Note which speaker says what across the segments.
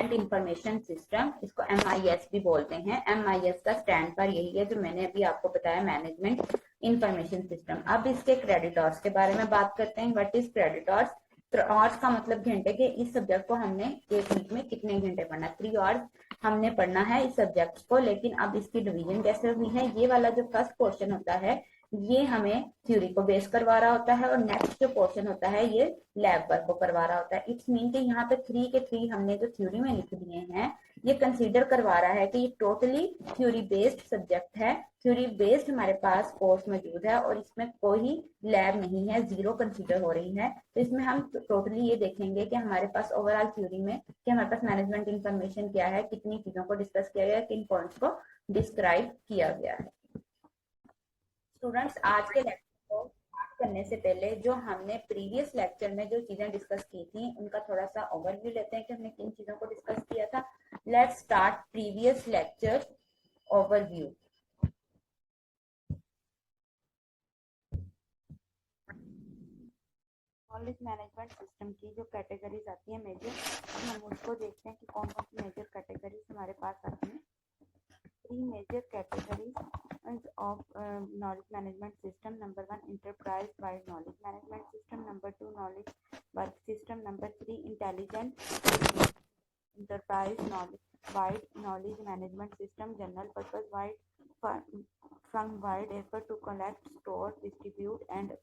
Speaker 1: Information system, इसको MIS भी बोलते हैं। MIS का स्टैंड पर यही है जो मैंने अभी आपको बताया, मैनेजमेंट इंफॉर्मेशन सिस्टम। अब इसके क्रेडिटर्स के बारे में बात करते हैं। What is creditors? आवर्स का मतलब घंटे के। इस सब्जेक्ट को हमने एक वीक में कितने घंटे पढ़ना है? 3 आवर्स हमने पढ़ना है इस सब्जेक्ट को। लेकिन अब इसकी डिवीजन कैसे हुई है? ये वाला जो फर्स्ट पोर्शन होता है ये हमें थ्योरी को बेस करवा रहा होता है, और नेक्स्ट जो पोर्शन होता है ये लैब वर्क को करवा रहा होता है। इट्स मीन कि यहाँ पे 3 के 3 हमने जो थ्योरी में लिख दिए हैं ये कंसीडर करवा रहा है कि ये टोटली थ्योरी बेस्ड सब्जेक्ट है। थ्योरी बेस्ड हमारे पास कोर्स मौजूद है और इसमें कोई लैब नहीं है, 0 कंसीडर हो रही है। तो इसमें हम टोटली ये देखेंगे कि हमारे पास ओवरऑल थ्योरी में कि हमारे पास मैनेजमेंट इंफॉर्मेशन क्या है, कितनी चीजों को डिस्कस किया गया है, किन पॉइंट्स को डिस्क्राइब किया गया है। स्टूडेंट्स, आज के लेक्चर को स्टार्ट करने से पहले जो हमने प्रीवियस लेक्चर में जो चीजें डिस्कस की थी उनका थोड़ा सा ओवरव्यू लेते हैं कि हमने किन चीजों को डिस्कस किया था। Let's start previous lecture overview. Knowledge management system की जो कैटेगरीज आती है मेजर, हम उसको देखते हैं कि कौन कौन सी मेजर कैटेगरीज हमारे पास आती हैं। 3 major categories of knowledge management system. Number 1, enterprise wide knowledge management system. Number 2, knowledge work system. Number 3, intelligent enterprise knowledge wide knowledge management system. General purpose wide firm wide effort to collect, store, distribute and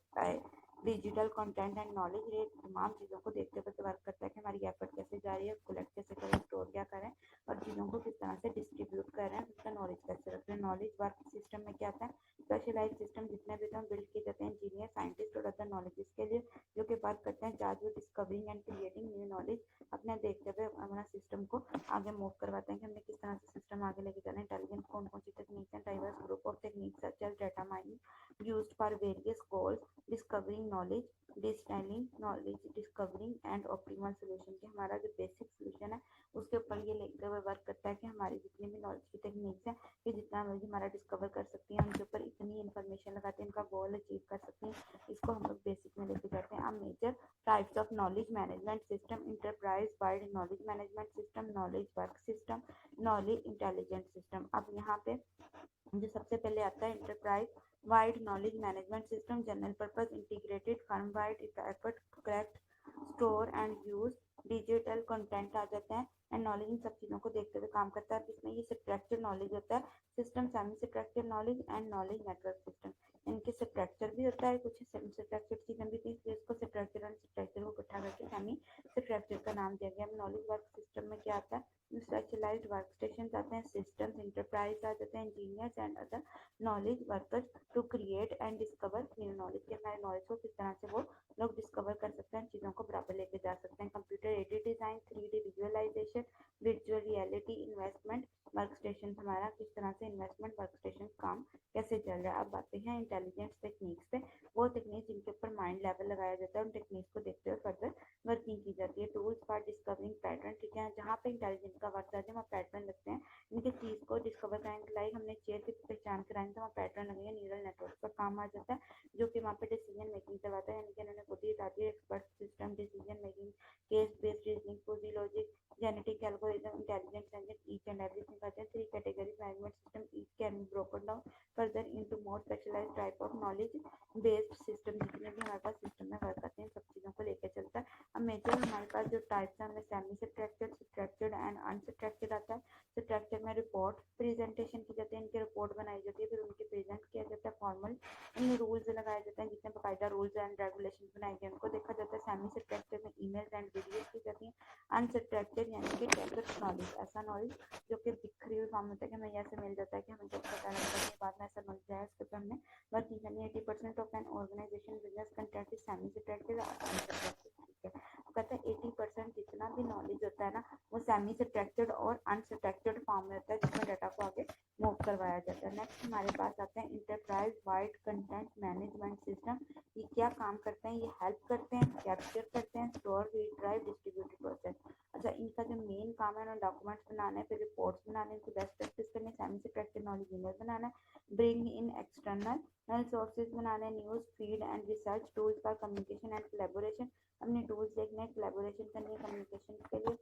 Speaker 1: digital content and knowledge. ये तमाम चीज़ों को देखते हुए work करता है कि हमारी एफर्ट कैसे जा रही है, कलेक्ट कैसे करें, स्टोर क्या करें और चीज़ों को किस तरह से डिस्ट्रीब्यूट कर रहे हैं, उसका नॉलेज कैसे रख रहे हैं। नॉलेज वर्क सिस्टम में क्या आता है? स्पेशलाइज सिस्टम जितने भी हम बिल्ड किए जाते हैं इंजीनियर, साइंटिस्ट और अदर नॉलेजेस के लिए, जो कि बात करते हैं charge with discovering and creating new knowledge. अपने देखते हुए अपना सिस्टम को आगे मूव करवाते हैं कि हमने किस तरह से सिस्टम आगे लेके जाना है। इंटेलिजेंस कौन कौन सी टेक्निक्स हैं? Diverse group of techniques such as data mining used for various goals, discovering knowledge, distilling knowledge, discovering and optimal solution. कि हमारा जो बेसिक सोल्यूशन है उसके ऊपर ये लेकर हुए वर्क करता है कि हमारी जितनी भी नॉलेज की टेक्निक्स हैं कि जितना नॉलेज हमारा डिस्कवर कर सकती हैं, उनके ऊपर इतनी इन्फॉर्मेशन लगाते हैं, उनका गोल अचीव कर सकते हैं, इसको हम लोग बेसिक में लेके जाते हैं। अब major types of knowledge management system: enterprise wide knowledge management system, knowledge work system, knowledge intelligent system. अब यहाँ पे जो सबसे पहले आता है enterprise wide knowledge management system, general purpose integrated firm wide effort collect, store and use digital content आ जाते हैं एंड नॉलेज। इन सब चीज़ों को देखते हुए काम करता है। इसमें ये स्ट्रक्चर नॉलेज होता है, system semi structure knowledge and knowledge network system. इनके स्ट्रक्चर भी होता है, कुछ सेमी स्ट्रक्चर चीज़ें भी थी, इसलिए इसको स्ट्रक्चर एंड स्ट्रक्चर को इकट्ठा करके सेमी स्ट्रक्चर का नाम दिया गया। नॉलेज वर्क सिस्टम में क्या आता है? स्पेशलाइज्ड वर्क स्टेशन आते हैं, सिस्टम्स इंटरप्राइज आ जाते हैं, engineers and other knowledge workers to create and discover new knowledge. के हमारे नॉलेज को किस तरह से वो लोग डिस्कवर कर सकते हैं, चीज़ों को बराबर लेके जा सकते हैं। Computer aided design, 3D visualisation, virtual reality, investment work station. हमारा किस तरह से इन्वेस्टमेंट वर्क स्टेशन काम कैसे चल रहा है। अब आते हैं इंटेलिजेंस टेक्निक्स पे। वो टेक्निक जिनके ऊपर माइंड लेवल लगाया जाता है, उन टेक्निक्स को देखते हुए फर्दर वर्किंग की जाती है। टूल्स फॉर डिस्कवरिंग पैटर्न, ठीक है, जहाँ पे इंटेलिजेंस का वर्क आते हैं वहाँ पैटर्न लगते हैं। इनके चीज़ को डिस्कवर करेंगे, लाइक हमने चेयर की पहचान कराएंगे तो वहाँ पैटर्न लगेंगे। न्यूरल नेटवर्क का काम आ जाता है जो कि वहाँ पे डिसीजन मेकिंग करवाता है, यानी कि इन्होंने खुद ही बता दिया, expert system, decision making, case based reasoning, fuzzy logic, genetic algorithm, intelligence engine, each and everything कहते हैं। 3 categories management system, each can be broken down further into more specialised type of knowledge based system. जितने भी हमारे पास system में work आते हैं सब चीज़ों को लेकर चलता है। अब मेजर हमारे पास जो टाइप्स हैं उनमें semi structured, structured and unstructured आता है। स्ट्रक्चर में रिपोर्ट प्रेजेंटेशन की जाती है, इनकी रिपोर्ट बनाई जाती है, फिर उनके प्रेजेंट किया जाता है। फॉर्मल इनमें रूल्स लगाए जाते हैं, जितने बाकायदा रूल्स एंड रेगुलेशन बनाए गए उनको देखा जाता है। सेमी स्ट्रक्चर में ईमेल्स एंड वीडियोस की जाती हैं। अनस्ट्रक्चर्ड यानी कि टैबलेट नॉलेज, ऐसा नॉलेज जो कि बिखरी हुई फॉर्म होता है कि हमें ऐसे मिल जाता है कि हमें जब पता लगता है बाद में ऐसा नॉलेज है, उसके ऊपर हमने वर्किंग करनी है। 80% of an organisation business content is semi structured और अनस्ट्रक्चर्ड। कहते हैं 80% जितना भी नॉलेज होता है ना वो सेमी स्ट्रक्चर्ड और अनस्ट्रक्चर्ड फॉर्म में होता है, जिसमें डाटा को आगे मूव करवाया जाता है। नेक्स्ट हमारे पास आते हैं enterprise wide content management system. ये क्या काम करते हैं? ये हेल्प करते हैं, कैप्चर करते हैं, store, read, drive, distribute process. अच्छा, इनका जो मेन काम है ना डॉक्यूमेंट्स बनाना है, फिर रिपोर्ट्स बनाने, इनको बेस्ट प्रैक्टिस करनी, सेमी स्ट्रक्चर्ड नॉलेज ईमेल बनाना है, ब्रिंग इन एक्सटर्नल सोर्सेज बनाने, news feed and research, tools for communication and collaboration. हमने टूल्स देखने, कोलैबोरेशन करनी है कम्युनिकेशन के लिए,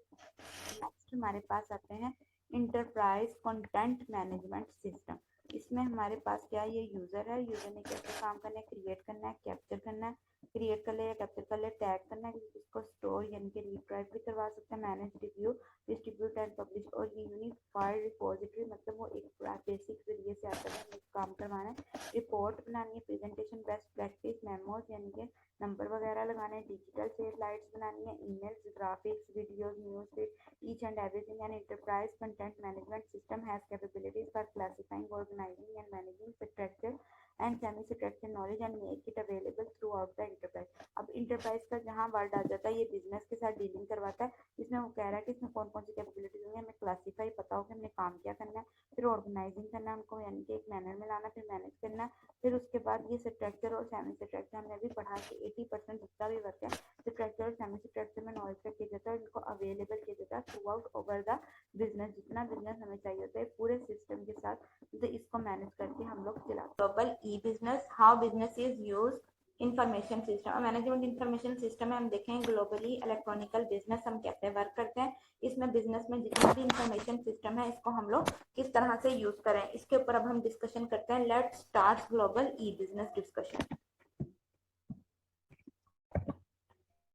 Speaker 1: नेक्स्ट हमारे पास आते हैं इंटरप्राइज कंटेंट मैनेजमेंट सिस्टम। इसमें हमारे पास क्या ये यूजर है, यूजर ने कैसे काम करना है, क्रिएट करना है, कैप्चर करना है, क्रिएट कर ले या कैप्चर कर ले, टैग करना है, इसको स्टोर यानी कि रीट्राइव भी करवा सकते हैं, manage, review, distribute and publish. और ये यूनिफाइड रिपोजिटरी मतलब वो एक बेसिक जरिए से आता है, हमें काम करवाना है, रिपोर्ट बनानी है, प्रेजेंटेशन, बेस्ट प्रैक्टिस, मेमोज यानी कि नंबर वगैरह लगाने हैं, डिजिटल स्लाइड्स बनानी है, emails, graphics, videos, news, each and everything. An enterprise content management system has capabilities for classifying, organizing and managing structured and semi-structured knowledge and make it available throughout the enterprise. अब enterprise का जहाँ word आ जाता है ये business के साथ dealing करवाता है। इसमें वो कह रहा है कि इसमें कौन कौन सी कैपेबिलिटीज होंगी, हमें क्लासीफाई पता हो कि हमने काम क्या करना है, फिर ऑर्गेनाइजिंग करना है उनको यानी कि एक मैनर में लाना, फिर मैनेज करना, फिर उसके बाद ये स्ट्रक्चर और सेमी स्ट्रक्चर हमने अभी पढ़ा कि 80% जितना भी वर्क है स्ट्रक्चर और सेमी स्ट्रक्चर में नॉलेज का किया जाता है, इनको अवेलेबल किया जाता है through out over the business. जितना बिजनेस हमें चाहिए होता है पूरे सिस्टम के साथ, तो इसको मैनेज करके हम लोग चलाते हैं। Global e business, how business is use information system, management information system में हम देखें ग्लोबली इलेक्ट्रॉनिकल बिजनेस हम कैसे वर्क करते हैं, इसमें बिजनेस में जितना भी इंफॉर्मेशन सिस्टम है इसको हम लोग किस तरह से यूज करें, इसके ऊपर अब हम डिस्कशन करते हैं। Let's start global e business discussion.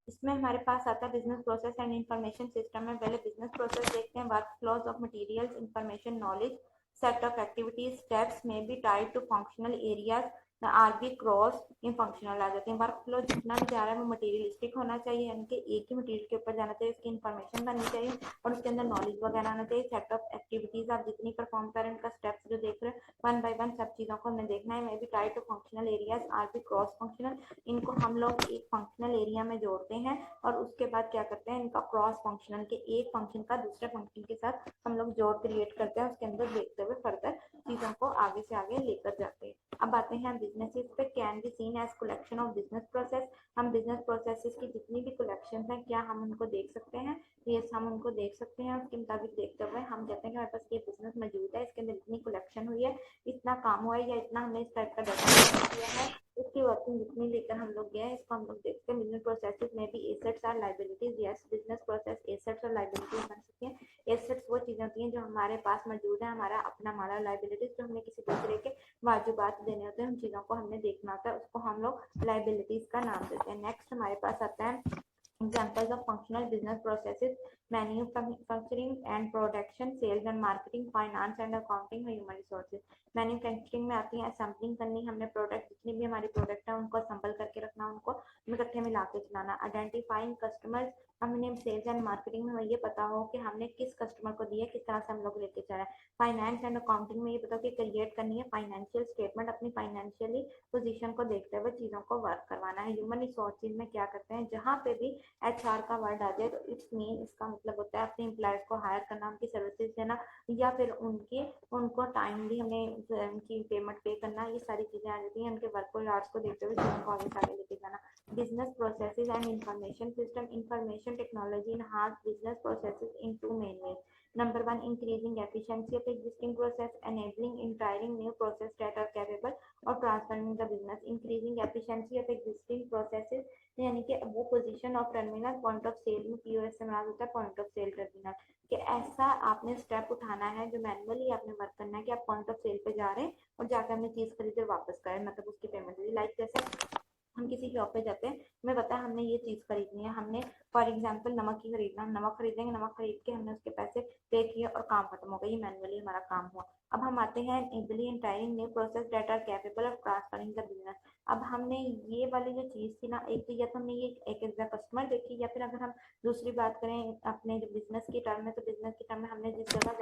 Speaker 1: इसमें हमारे पास आता है business process and information system में। पहले बिजनेस प्रोसेस देखते हैं। Work flows of materials, information, knowledge, set of activities, steps may be tied to functional areas or be cross in functional आ जाते हैं। वर्क फ्लो जितना भी जा रहा है वो मटेरियलिस्टिक होना चाहिए, यानी कि एक ही मटेरियल के ऊपर जाना चाहिए, उसकी इन्फॉर्मेशन बननी चाहिए और उसके अंदर नॉलेज वगैरह आना चाहिए। सेट ऑफ एक्टिविटीज आप जितनी परफॉर्म करें उनका स्टेप्स जो देख रहे हैं वन बाय वन सब चीजों को हमें देखना है। May be tied to functional areas or be cross functional, इनको हम लोग एक फंक्शनल एरिया में जोड़ते हैं और उसके बाद क्या करते हैं इनका क्रॉस फंक्शनल के एक फंक्शन का दूसरे फंक्शन के साथ हम लोग जोड़ क्रिएट करते हैं, उसके अंदर देखते हुए फर्दर चीजों को आगे से आगे लेकर जाते हैं। अब आते हैं बिजनेसेस पे। Can be seen as collection of business process, हम बिजनेस प्रोसेसेस की जितनी भी कलेक्शन है क्या हम उनको देख सकते हैं? यस, हम उनको देख सकते हैं। उसके मुताबिक देखते हुए हम कहते हैं कि हमारे पास ये बिजनेस मौजूद है, इसके अंदर इतनी कलेक्शन हुई है, इतना काम हुआ है या इतना हमने इस टाइप का डाटा किया है, इसकी वर्किंग जितनी लेकर हम लोग गए इसको हम लोग देखते हैं। बिजनेस प्रोसेसेस में भी एसेट्स और liabilities, yes business process assets और लायबिलिटीज बन सकती हैं। एसेट्स वो चीजें होती हैं जो हमारे पास मौजूद है, हमारा अपना माल, लायबिलिटीज जो हमने किसी दूसरे के वाजिबात देने होते हैं, उन चीजों को हमने देखना होता है, उसको हम लोग लायबिलिटीज का नाम देते हैं। नेक्स्ट हमारे पास आता है examples of functional business processes, manufacturing and production, sales and marketing, finance and accounting, human resources। Manufacturing में आती है असेंबलिंग करनी, हमने प्रोडक्ट जितनी भी हमारी प्रोडक्ट है उनको असेंबल करके रखना, उनको इकट्ठे मिला के चलाना। आइडेंटिफाइंग कस्टमर्स, हमने सेल्स एंड मार्केटिंग में हमें ये पता हो कि हमने किस कस्टमर को दिया, किस तरह से हम लोग लेके चल रहे हैं। फाइनेंस एंड अकाउंटिंग में ये पता हो कि क्रिएट करनी है फाइनेंशियल स्टेटमेंट, अपनी फाइनेंशियली पोजीशन को देखते हुए चीजों को वर्क करवाना है। ह्यूमन रिसोर्सेज में क्या करते हैं, जहाँ पे भी HR का वर्ड आ जाए तो इट्स मीन इसका मतलब होता है अपने एम्प्लॉयज को हायर करना, उनकी सर्विसेज देना या फिर उनको टाइमली हमें उनकी पेमेंट पे करना, ये सारी चीजें आ जाती हैं। उनके वर्क और आवर्स को देखते हुए चीजों को आगे से आगे लेके जाना। Business processes and information system, information technology enhance business processes in two main ways. Number one, increasing efficiency of existing process, enabling entering new process that are capable of transforming the business. Increasing efficiency of existing processes यानी कि वो position of terminal point of sale में POS से मराद होता है point of cell terminal, कि ऐसा आपने स्टेप उठाना है जो मैनुअली आपने वर्क करना है कि आप पॉइंट ऑफ सेल पे जा रहे हैं और जाकर हमने चीज खरीदे वापस करें, मतलब उसकी पेमेंट दी। लाइक जैसे हम किसी शॉप पे जाते हैं, हमें पता है हमने ये चीज खरीदनी है, हमने फॉर एग्जांपल नमक ही खरीदना, हम नमक खरीदेंगे, नमक खरीद के हमने उसके पैसे पे किए और काम खत्म हो गया, ये मैनुअली हमारा काम हुआ। अब हम आते हैं easily entering new process that are capable of transferring the business. अब हमने ये वाली जो चीज थी ना, एक तो या तो हमने ये एक कस्टमर देखी, या फिर अगर हम दूसरी बात करें अपने जो बिजनेस की टर्म में, तो बिजनेस की टर्म में हमने जिस जगह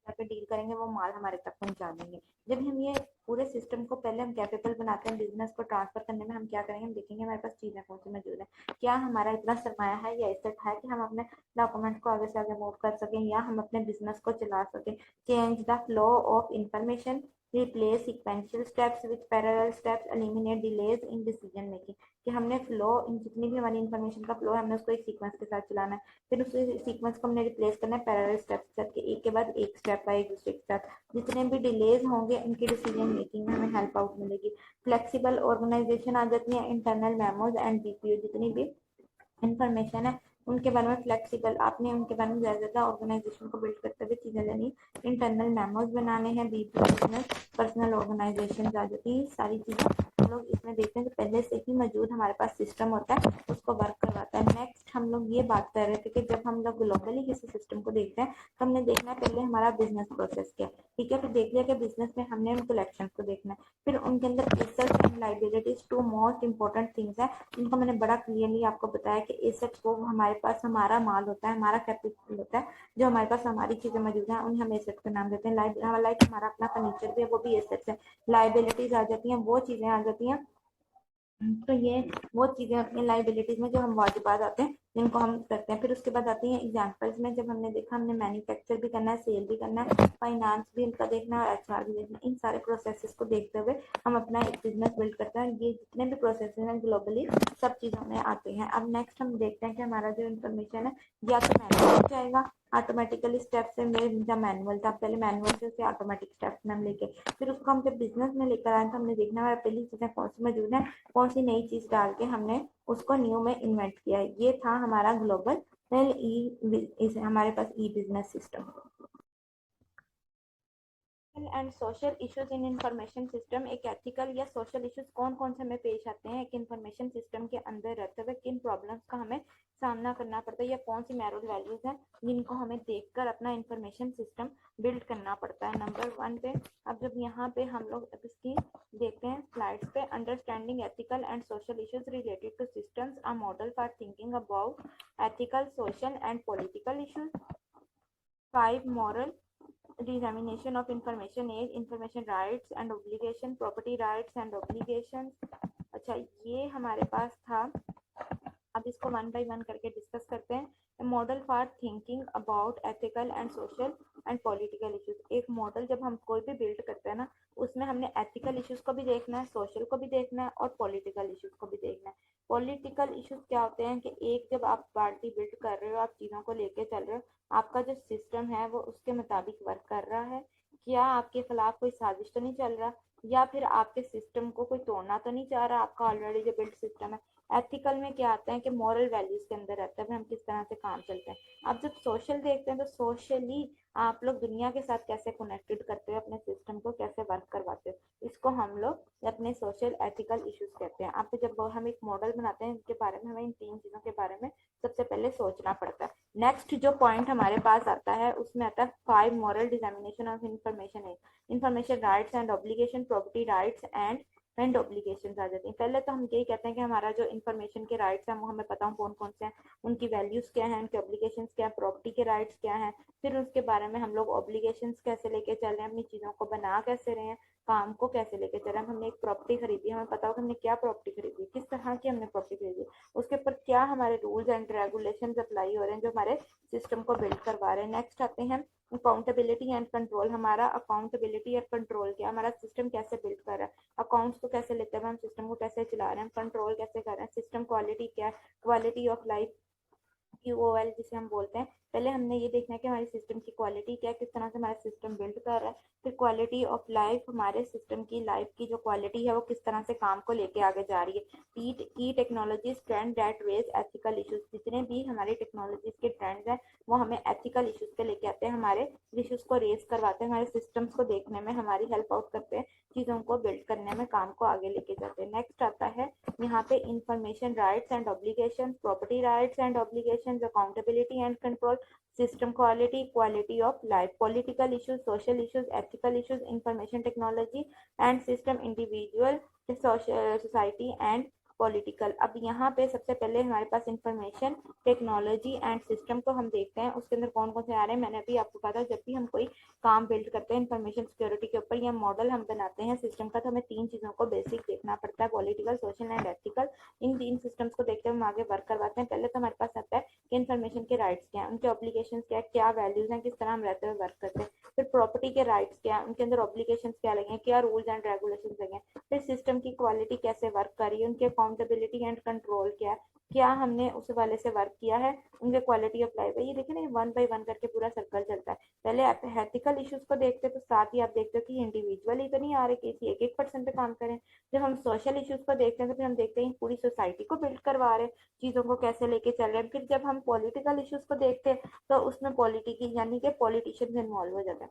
Speaker 1: पे डील करेंगे वो माल हमारे तक पहुंचा देंगे। जब हम ये पूरे सिस्टम को पहले हम कैपेबल बनाते हैं बिजनेस को ट्रांसफर करने में, हम क्या करेंगे, हम देखेंगे हमारे पास चीजें कौन सी मौजूद है, क्या हमारा इतना सरमाया है या एसेट है कि हम अपने डॉक्यूमेंट को आगे से आगे मूव कर सकें या हम अपने बिजनेस को चला सकें। Change the flow of information, replace sequential steps with parallel steps, eliminate delays in decision making, कि हमने फ्लो जितनी भी हमारी इन्फॉर्मेशन का फ्लो है हमने उसको एक सीक्वेंस के साथ चलाना है, फिर उस सीक्वेंस को हमने रिप्लेस करना है पैरेलल स्टेप्स के साथ, एक के बाद एक स्टेप का एक दूसरे के साथ। जितने भी डिलेज होंगे उनकी डिसीजन मेकिंग में हमें हेल्प आउट मिलेगी। फ्लेक्सिबल ऑर्गेनाइजेशन आ जाती है, इंटरनल मेमोज एंड DPO, जितनी भी इंफॉर्मेशन है उनके बारे में फ्लेक्सिबल, आपने उनके बारे में ज़्यादा ऑर्गेनाइजेशन को बिल्ड करते हुए चीज़ें लेनी, इंटरनल मेमोज बनाने हैं, बीपी बिजनेस पर्सनल ऑर्गेनाइजेशन आ जाती है, सारी चीज़ें हम लोग इसमें देखते हैं कि पहले से ही मौजूद हमारे पास सिस्टम होता है, उसको वर्क करवाता है। नेक्स्ट हम लोग ये बात कर रहे थे कि जब हम लोग ग्लोबली किसी सिस्टम को देखते हैं तो हमने देखना है पहले हमारा बिजनेस प्रोसेस क्या है, ठीक है। फिर देख लिया कि बिजनेस में हमने उन कलेक्शन को देखना है, फिर उनके अंदर assets and liabilities two most important things है, जिनको मैंने बड़ा क्लियरली आपको बताया कि एसेट्स को हमारे पास हमारा माल होता है, हमारा कैपिटल होता है, जो हमारे पास हमारी चीजें मौजूद हैं उन्हें हम एसेट का नाम देते हैं। लाइक हमारा अपना फर्नीचर भी है, वो भी एसेट्स है। लाइबिलिटीज आ जाती हैं, वो चीजें आ जाती हैं, तो ये वो चीजें अपनी लाइबिलिटीज में जो हम वाजिबात आते हैं जिनको हम करते हैं। फिर उसके बाद आती हैं एग्जांपल्स में, जब हमने देखा हमने मैन्युफैक्चर भी करना है, सेल भी करना है, फाइनेंस भी इनका देखना है और एचआर भी देखना है। इन सारे प्रोसेसेस को देखते हुए हम अपना एक बिजनेस बिल्ड करते हैं। ये जितने भी प्रोसेसेस हैं ग्लोबली सब चीजों में आते हैं। अब नेक्स्ट हम देखते हैं कि हमारा जो इन्फॉर्मेशन है या तो मैनुअल हो जाएगा ऑटोमेटिकली स्टेप से, मेरा मैनुअल था पहले, मैनुअल से ऑटोमेटिक स्टेप्स में हम लेके फिर उसको हम जब बिजनेस में लेकर आए तो हमने देखना है पहली चीजें कौन सी मौजूद है, कौन सी नई चीज डाल के हमने उसको न्यू में इन्वेंट किया है। ये था हमारा ग्लोबल हमारे पास e business system. And social issues in information system, एक एथिकल या सोशल इश्यूज कौन कौन से हमें पेश आते हैं एक इंफॉर्मेशन सिस्टम के अंदर रहते हुए, किन प्रॉब्लम्स का हमें सामना करना पड़ता है, या कौन सी मोरल वैल्यूज हैं जिनको हमें देखकर अपना इंफॉर्मेशन सिस्टम बिल्ड करना पड़ता है। नंबर 1 पे अब जब यहाँ पे हम लोग इसकी देखते हैं स्लाइड्स पे, understanding ethical and social issues related to systems, a model for thinking about ethical social and political issues. 5 moral dissemination of information is information rights and obligation, property rights and obligations। अच्छा ये हमारे पास था, अब इसको one by one करके discuss करते हैं। Model for thinking about ethical and social and political issues, एक मॉडल जब हम कोई भी बिल्ड करते हैं ना उसमें हमने एथिकल इश्यूज को भी देखना है, सोशल को भी देखना है और पॉलिटिकल इश्यूज को भी देखना है। पॉलिटिकल इश्यूज क्या होते हैं कि एक जब आप पार्टी बिल्ड कर रहे हो, आप चीज़ों को लेके चल रहे हो, आपका जो सिस्टम है वो उसके मुताबिक वर्क कर रहा है, क्या आपके खिलाफ कोई साजिश तो नहीं चल रहा, या फिर आपके सिस्टम को कोई तोड़ना तो नहीं चाह रहा आपका ऑलरेडी जो बिल्ड सिस्टम है। एथिकल में क्या आता है कि मॉरल वैल्यूज के अंदर रहता है हम किस तरह से काम चलते हैं। अब जब सोशल देखते हैं तो सोशली आप लोग दुनिया के साथ कैसे कनेक्टेड करते हो, अपने सिस्टम को कैसे वर्क करवाते हो, इसको हम लोग अपने सोशल एथिकल इश्यूज कहते हैं। अब जब हम एक मॉडल बनाते हैं इनके बारे में हमें इन 3 चीजों के बारे में सबसे पहले सोचना पड़ता है। नेक्स्ट जो पॉइंट हमारे पास आता है उसमें आता है 5 moral dissemination of information, information rights and obligation, property rights and obligations आ जाती हैं। पहले तो हम यही कहते हैं कि हमारा जो इन्फॉर्मेशन के राइट्स हैं वो हमें पता हो कौन कौन से हैं, उनकी वैल्यूज क्या हैं, उनके ऑब्लिगेशंस क्या है, प्रॉपर्टी के राइट्स क्या हैं, फिर उसके बारे में हम लोग ऑब्लिगेशंस कैसे लेके चल रहे हैं, अपनी चीज़ों को बना कैसे रहे हैं, काम को कैसे लेके चल रहे हैं। हमने एक प्रॉपर्टी खरीदी, हमें पता हो कि हमने क्या प्रॉपर्टी खरीदी, किस तरह की हमने प्रॉपर्टी खरीदी, उसके ऊपर क्या हमारे रूल्स एंड रेगुलेशन अप्लाई हो रहे हैं जो हमारे सिस्टम को बिल्ड करवा रहे हैं। नेक्स्ट आते हैं अकाउंटेबिलिटी एंड कंट्रोल, हमारा अकाउंटेबिलिटी और कंट्रोल क्या, हमारा सिस्टम कैसे बिल्ड कर रहा है, अकाउंट्स को कैसे लेते हैं हम, सिस्टम को कैसे चला रहे हैं, कंट्रोल कैसे कर रहे हैं, सिस्टम क्वालिटी क्या है, क्वालिटी ऑफ लाइफ QOL जिसे हम बोलते हैं। पहले हमने ये देखना है कि हमारे सिस्टम की क्वालिटी क्या है, किस तरह से हमारा सिस्टम बिल्ड कर रहा है। फिर क्वालिटी ऑफ लाइफ, हमारे सिस्टम की लाइफ की जो क्वालिटी है वो किस तरह से काम को लेके आगे जा रही है। Key technologies trend that raise ethical issues, जितने भी हमारी टेक्नोलॉजीज के ट्रेंड्स हैं वो हमें एथिकल इश्यूज पे लेके आते हैं, हमारे इश्यूज को रेज करवाते हैं, हमारे सिस्टम्स को देखने में हमारी हेल्प आउट करते हैं, चीज़ों को बिल्ड करने में काम को आगे लेके जाते हैं। नेक्स्ट आता है यहाँ पे information rights and obligation, property rights and obligation, accountability and control, system quality, quality of life, political issues, social issues, ethical issues, information technology and system, individual, society and political. अब यहाँ पे सबसे पहले हमारे पास इंफॉर्मेशन टेक्नोलॉजी एंड सिस्टम को हम देखते हैं, उसके अंदर कौन कौन से आ रहे हैं। मैंने अभी आपको कहा था जब भी हम कोई काम बिल्ड करते हैं इन्फॉर्मेशन सिक्योरिटी के ऊपर या मॉडल हम बनाते हैं सिस्टम का, तो हमें 3 चीज़ों को बेसिक देखना पड़ता है, political, social and ethical. In 3 systems को देखते हुए हम आगे वर्क करवाते हैं। पहले तो हमारे पास आता है कि इन्फॉर्मेशन के राइट्स क्या हैं, उनके ऑब्लिगेशन क्या है, क्या वैल्यूज हैं, किस तरह हम रहते हुए वर्क करते हैं। फिर प्रॉपर्टी के राइट्स क्या है, उनके अंदर ऑब्लिगेशंस क्या लगे हैं, क्या रूल्स एंड रेगुलेशंस लगे हैं, फिर सिस्टम की क्वालिटी कैसे वर्क कर रही है, उनके अकाउंटेबिलिटी एंड कंट्रोल क्या है, क्या हमने उस वाले से वर्क किया है, उनके क्वालिटी ऑफ लाइफ है। ये देखिए ना, वन बाय वन करके पूरा सर्कल चलता है। पहले आप एथिकल इश्यूज को देखते हैं तो साथ ही आप देखते हो कि इंडिविजुअली तो नहीं आ रहे कि एक एक पर्सन पे काम करें। जब हम सोशल इश्यूज को देखते हैं तो फिर हम देखते हैं पूरी सोसाइटी को बिल्ड करवा रहे हैं, चीजों को कैसे लेके चल रहे हैं। फिर जब हम पॉलिटिकल इश्यूज को देखते हैं तो उसमें पॉलिटिकी यानी कि पॉलिटिशियंस इन्वॉल्व हो जाते हैं।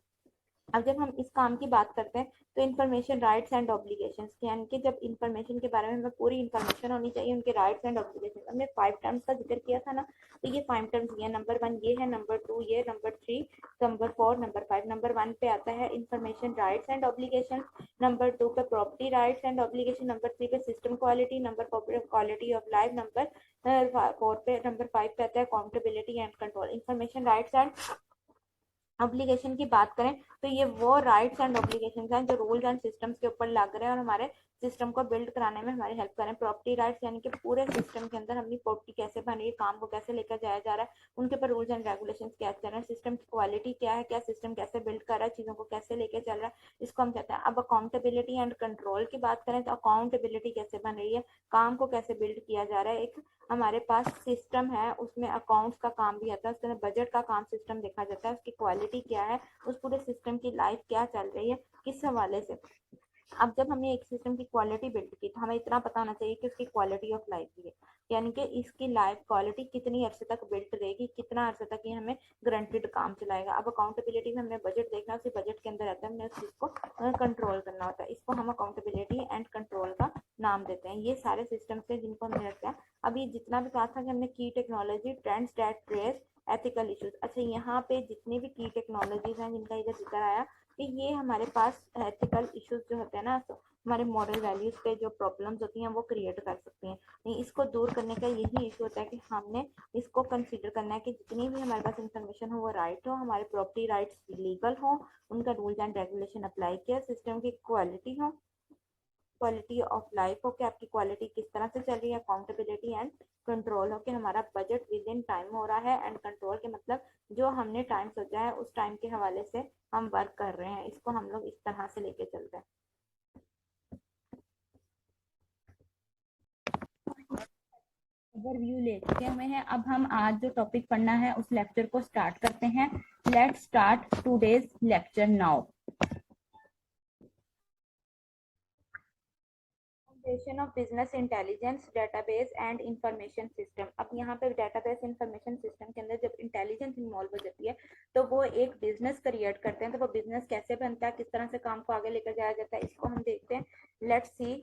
Speaker 1: अब जब हम इस काम की बात करते हैं तो इन्फॉर्मेशन राइट्स एंड ऑब्लिगेशंस यानी कि जब इन्फॉर्मेशन के बारे में हमें पूरी इन्फॉर्मेशन होनी चाहिए, उनके राइट्स एंड ऑब्लिगेशन। हमने 5 टर्म्स का जिक्र किया था ना, तो ये 5 टर्म्स ये नंबर 1 ये है, नंबर 2 ये, नंबर 3, नंबर 4, नंबर 5। नंबर 1 पे आता है information rights and obligation, number 2 पे property rights and obligation, number 3 पे सिस्टम क्वालिटी, नंबर 4 पे क्वालिटी ऑफ लाइफ, नंबर 5 पे आता है accountability and control. Information rights and obligation की बात करें तो ये वो राइट्स एंड ऑब्लिगेशन हैं जो रूल्स एंड सिस्टम्स के ऊपर लग रहे हैं और हमारे सिस्टम को बिल्ड कराने में हमारी हेल्प करें। प्रॉपर्टी राइट्स यानी कि पूरे सिस्टम के अंदर अपनी प्रॉपर्टी कैसे बन रही है, काम को कैसे लेकर जाया जा रहा है, उनके ऊपर रूल्स एंड रेगुलेशन क्या चल रहे हैं, सिस्टम की क्वालिटी क्या है, क्या सिस्टम कैसे बिल्ड कर रहा है, चीजों को कैसे लेके चल रहा है, इसको हम कहते हैं। अब अकाउंटेबिलिटी एंड कंट्रोल की बात करें तो अकाउंटेबिलिटी कैसे बन रही है, काम को कैसे बिल्ड किया जा रहा है। एक हमारे पास सिस्टम है, उसमें अकाउंट्स का काम भी आता है, उसके अंदर बजट का काम सिस्टम देखा जाता है, उसकी क्वालिटी क्या है, उस पूरे सिस्टम की लाइफ क्या चल रही है, किस हवाले से। अब जब हमने एक सिस्टम की क्वालिटी बिल्ड की तो हमें इतना पता होना चाहिए कि उसकी क्वालिटी ऑफ लाइफ भी है, यानी कि इसकी लाइफ क्वालिटी कितनी अरसे तक बिल्ड रहेगी, कितना अरसे तक ये हमें गारंटीड काम चलाएगा। अब अकाउंटेबिलिटी में हमने बजट देखना, उसी बजट के अंदर रहता है, हमने उस चीज को कंट्रोल करना होता है, इसको हम अकाउंटेबिलिटी एंड कंट्रोल का नाम देते हैं। ये सारे सिस्टम से जिनको हमने रखा है। अब ये जितना भी कहा था कि हमने की technology trends that trace ethical issues, अच्छा यहाँ पे जितनी भी की टेक्नोलॉजीज हैं जिनका इधर जिक्र आया कि ये हमारे पास एथिकल इश्यूज जो होते हैं ना, तो हमारे मॉरल वैल्यूज पे जो प्रॉब्लम्स होती हैं वो क्रिएट कर सकती हैं। नहीं, इसको दूर करने का यही इशू होता है कि हमने इसको कंसीडर करना है कि जितनी भी हमारे पास इंफॉर्मेशन हो वो राइट हो, हमारे प्रॉपर्टी राइट्स लीगल हो, उनका रूल्स एंड रेगुलेशन अप्लाई किया, सिस्टम की क्वालिटी हो, क्वालिटी ऑफ लाइफ हो कि आपकी क्वालिटी किस तरह से चल रही है, अकाउंटेबिलिटी एंड कंट्रोल हो कि हमारा बजट विद इन टाइम हो रहा है, एंड कंट्रोल के मतलब जो हमने टाइम सोचा है उस टाइम के हवाले से हम वर्क कर रहे हैं। इसको हम लोग इस तरह से लेके चलते हैं। ओवरव्यू ले चुके हुए हैं, अब हम आज जो टॉपिक पढ़ना है उस लेक्चर को स्टार्ट करते हैं। Let's start today's lecture now. Foundation of business intelligence database and information system. अब यहाँ पे डेटाबेस इंफॉर्मेशन सिस्टम के अंदर जब इंटेलिजेंस इन्वॉल्व हो जाती है तो वो एक बिजनेस क्रिएट करते हैं। तो वो बिजनेस कैसे बनता है, किस तरह से काम को आगे लेकर जाया जाता है, इसको हम देखते हैं। Let's see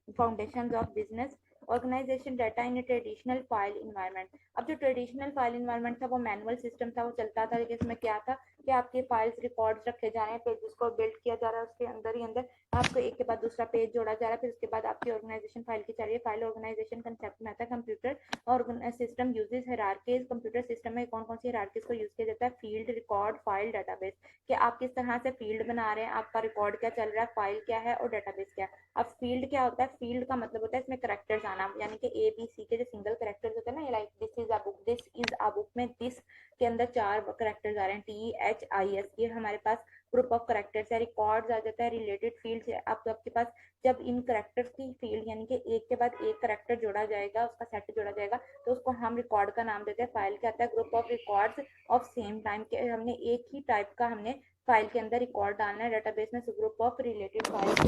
Speaker 1: foundations of business organisation data in traditional file environment. अब जो ट्रेडिशनल फाइल इन्वायरमेंट था वो मैनुअल सिस्टम था, वो चलता था, लेकिन इसमें क्या था कि आपके फाइल्स रिकॉर्ड्स रखे जा रहे हैं, पेजेस को बिल्ड किया जा रहा है, उसके अंदर ही अंदर आपको एक के बाद दूसरा पेज जोड़ा जा रहा है, फिर उसके बाद आपकी ऑर्गेनाइजेशन फाइल की चल रही है। फाइल ऑर्गेनाइजेशन कंसेप्ट में आता है कंप्यूटर और system uses hierarchies. Computer system में कौन कौन सी हायरार्कीज को यूज किया जाता है, फील्ड, रिकॉर्ड, फाइल, डाटाबेस। कि आप किस तरह से फील्ड बना रहे हैं, आपका रिकॉर्ड क्या चल रहा है, फाइल क्या है और डाटाबेस क्या है। अब फील्ड क्या होता है, फील्ड का मतलब होता है इसमें करेक्टर्स आना, यानी कि ए बी सी के जो सिंगल करेक्टर्स होते हैं ना, like this is a book, this is a book में दिस के अंदर 4 करेक्टर्स आ रहे हैं, टी एच आई एस, ये हमारे पास ग्रुप ऑफ करेक्टर्स है। रिकॉर्ड्स आ जाता है, रिलेटेड फील्ड्स है। अब तो आपके पास जब इन करेक्टर्स की फील्ड यानी कि एक के बाद एक करेक्टर जोड़ा जाएगा, उसका सेट जोड़ा जाएगा, तो उसको हम रिकॉर्ड का नाम देते हैं। फाइल क्या आता है, group of records of same time के, हमने एक ही टाइप का हमने फाइल के अंदर रिकॉर्ड डालना है। डेटाबेस में ग्रुप ऑफ रिलेटेड फाइल्स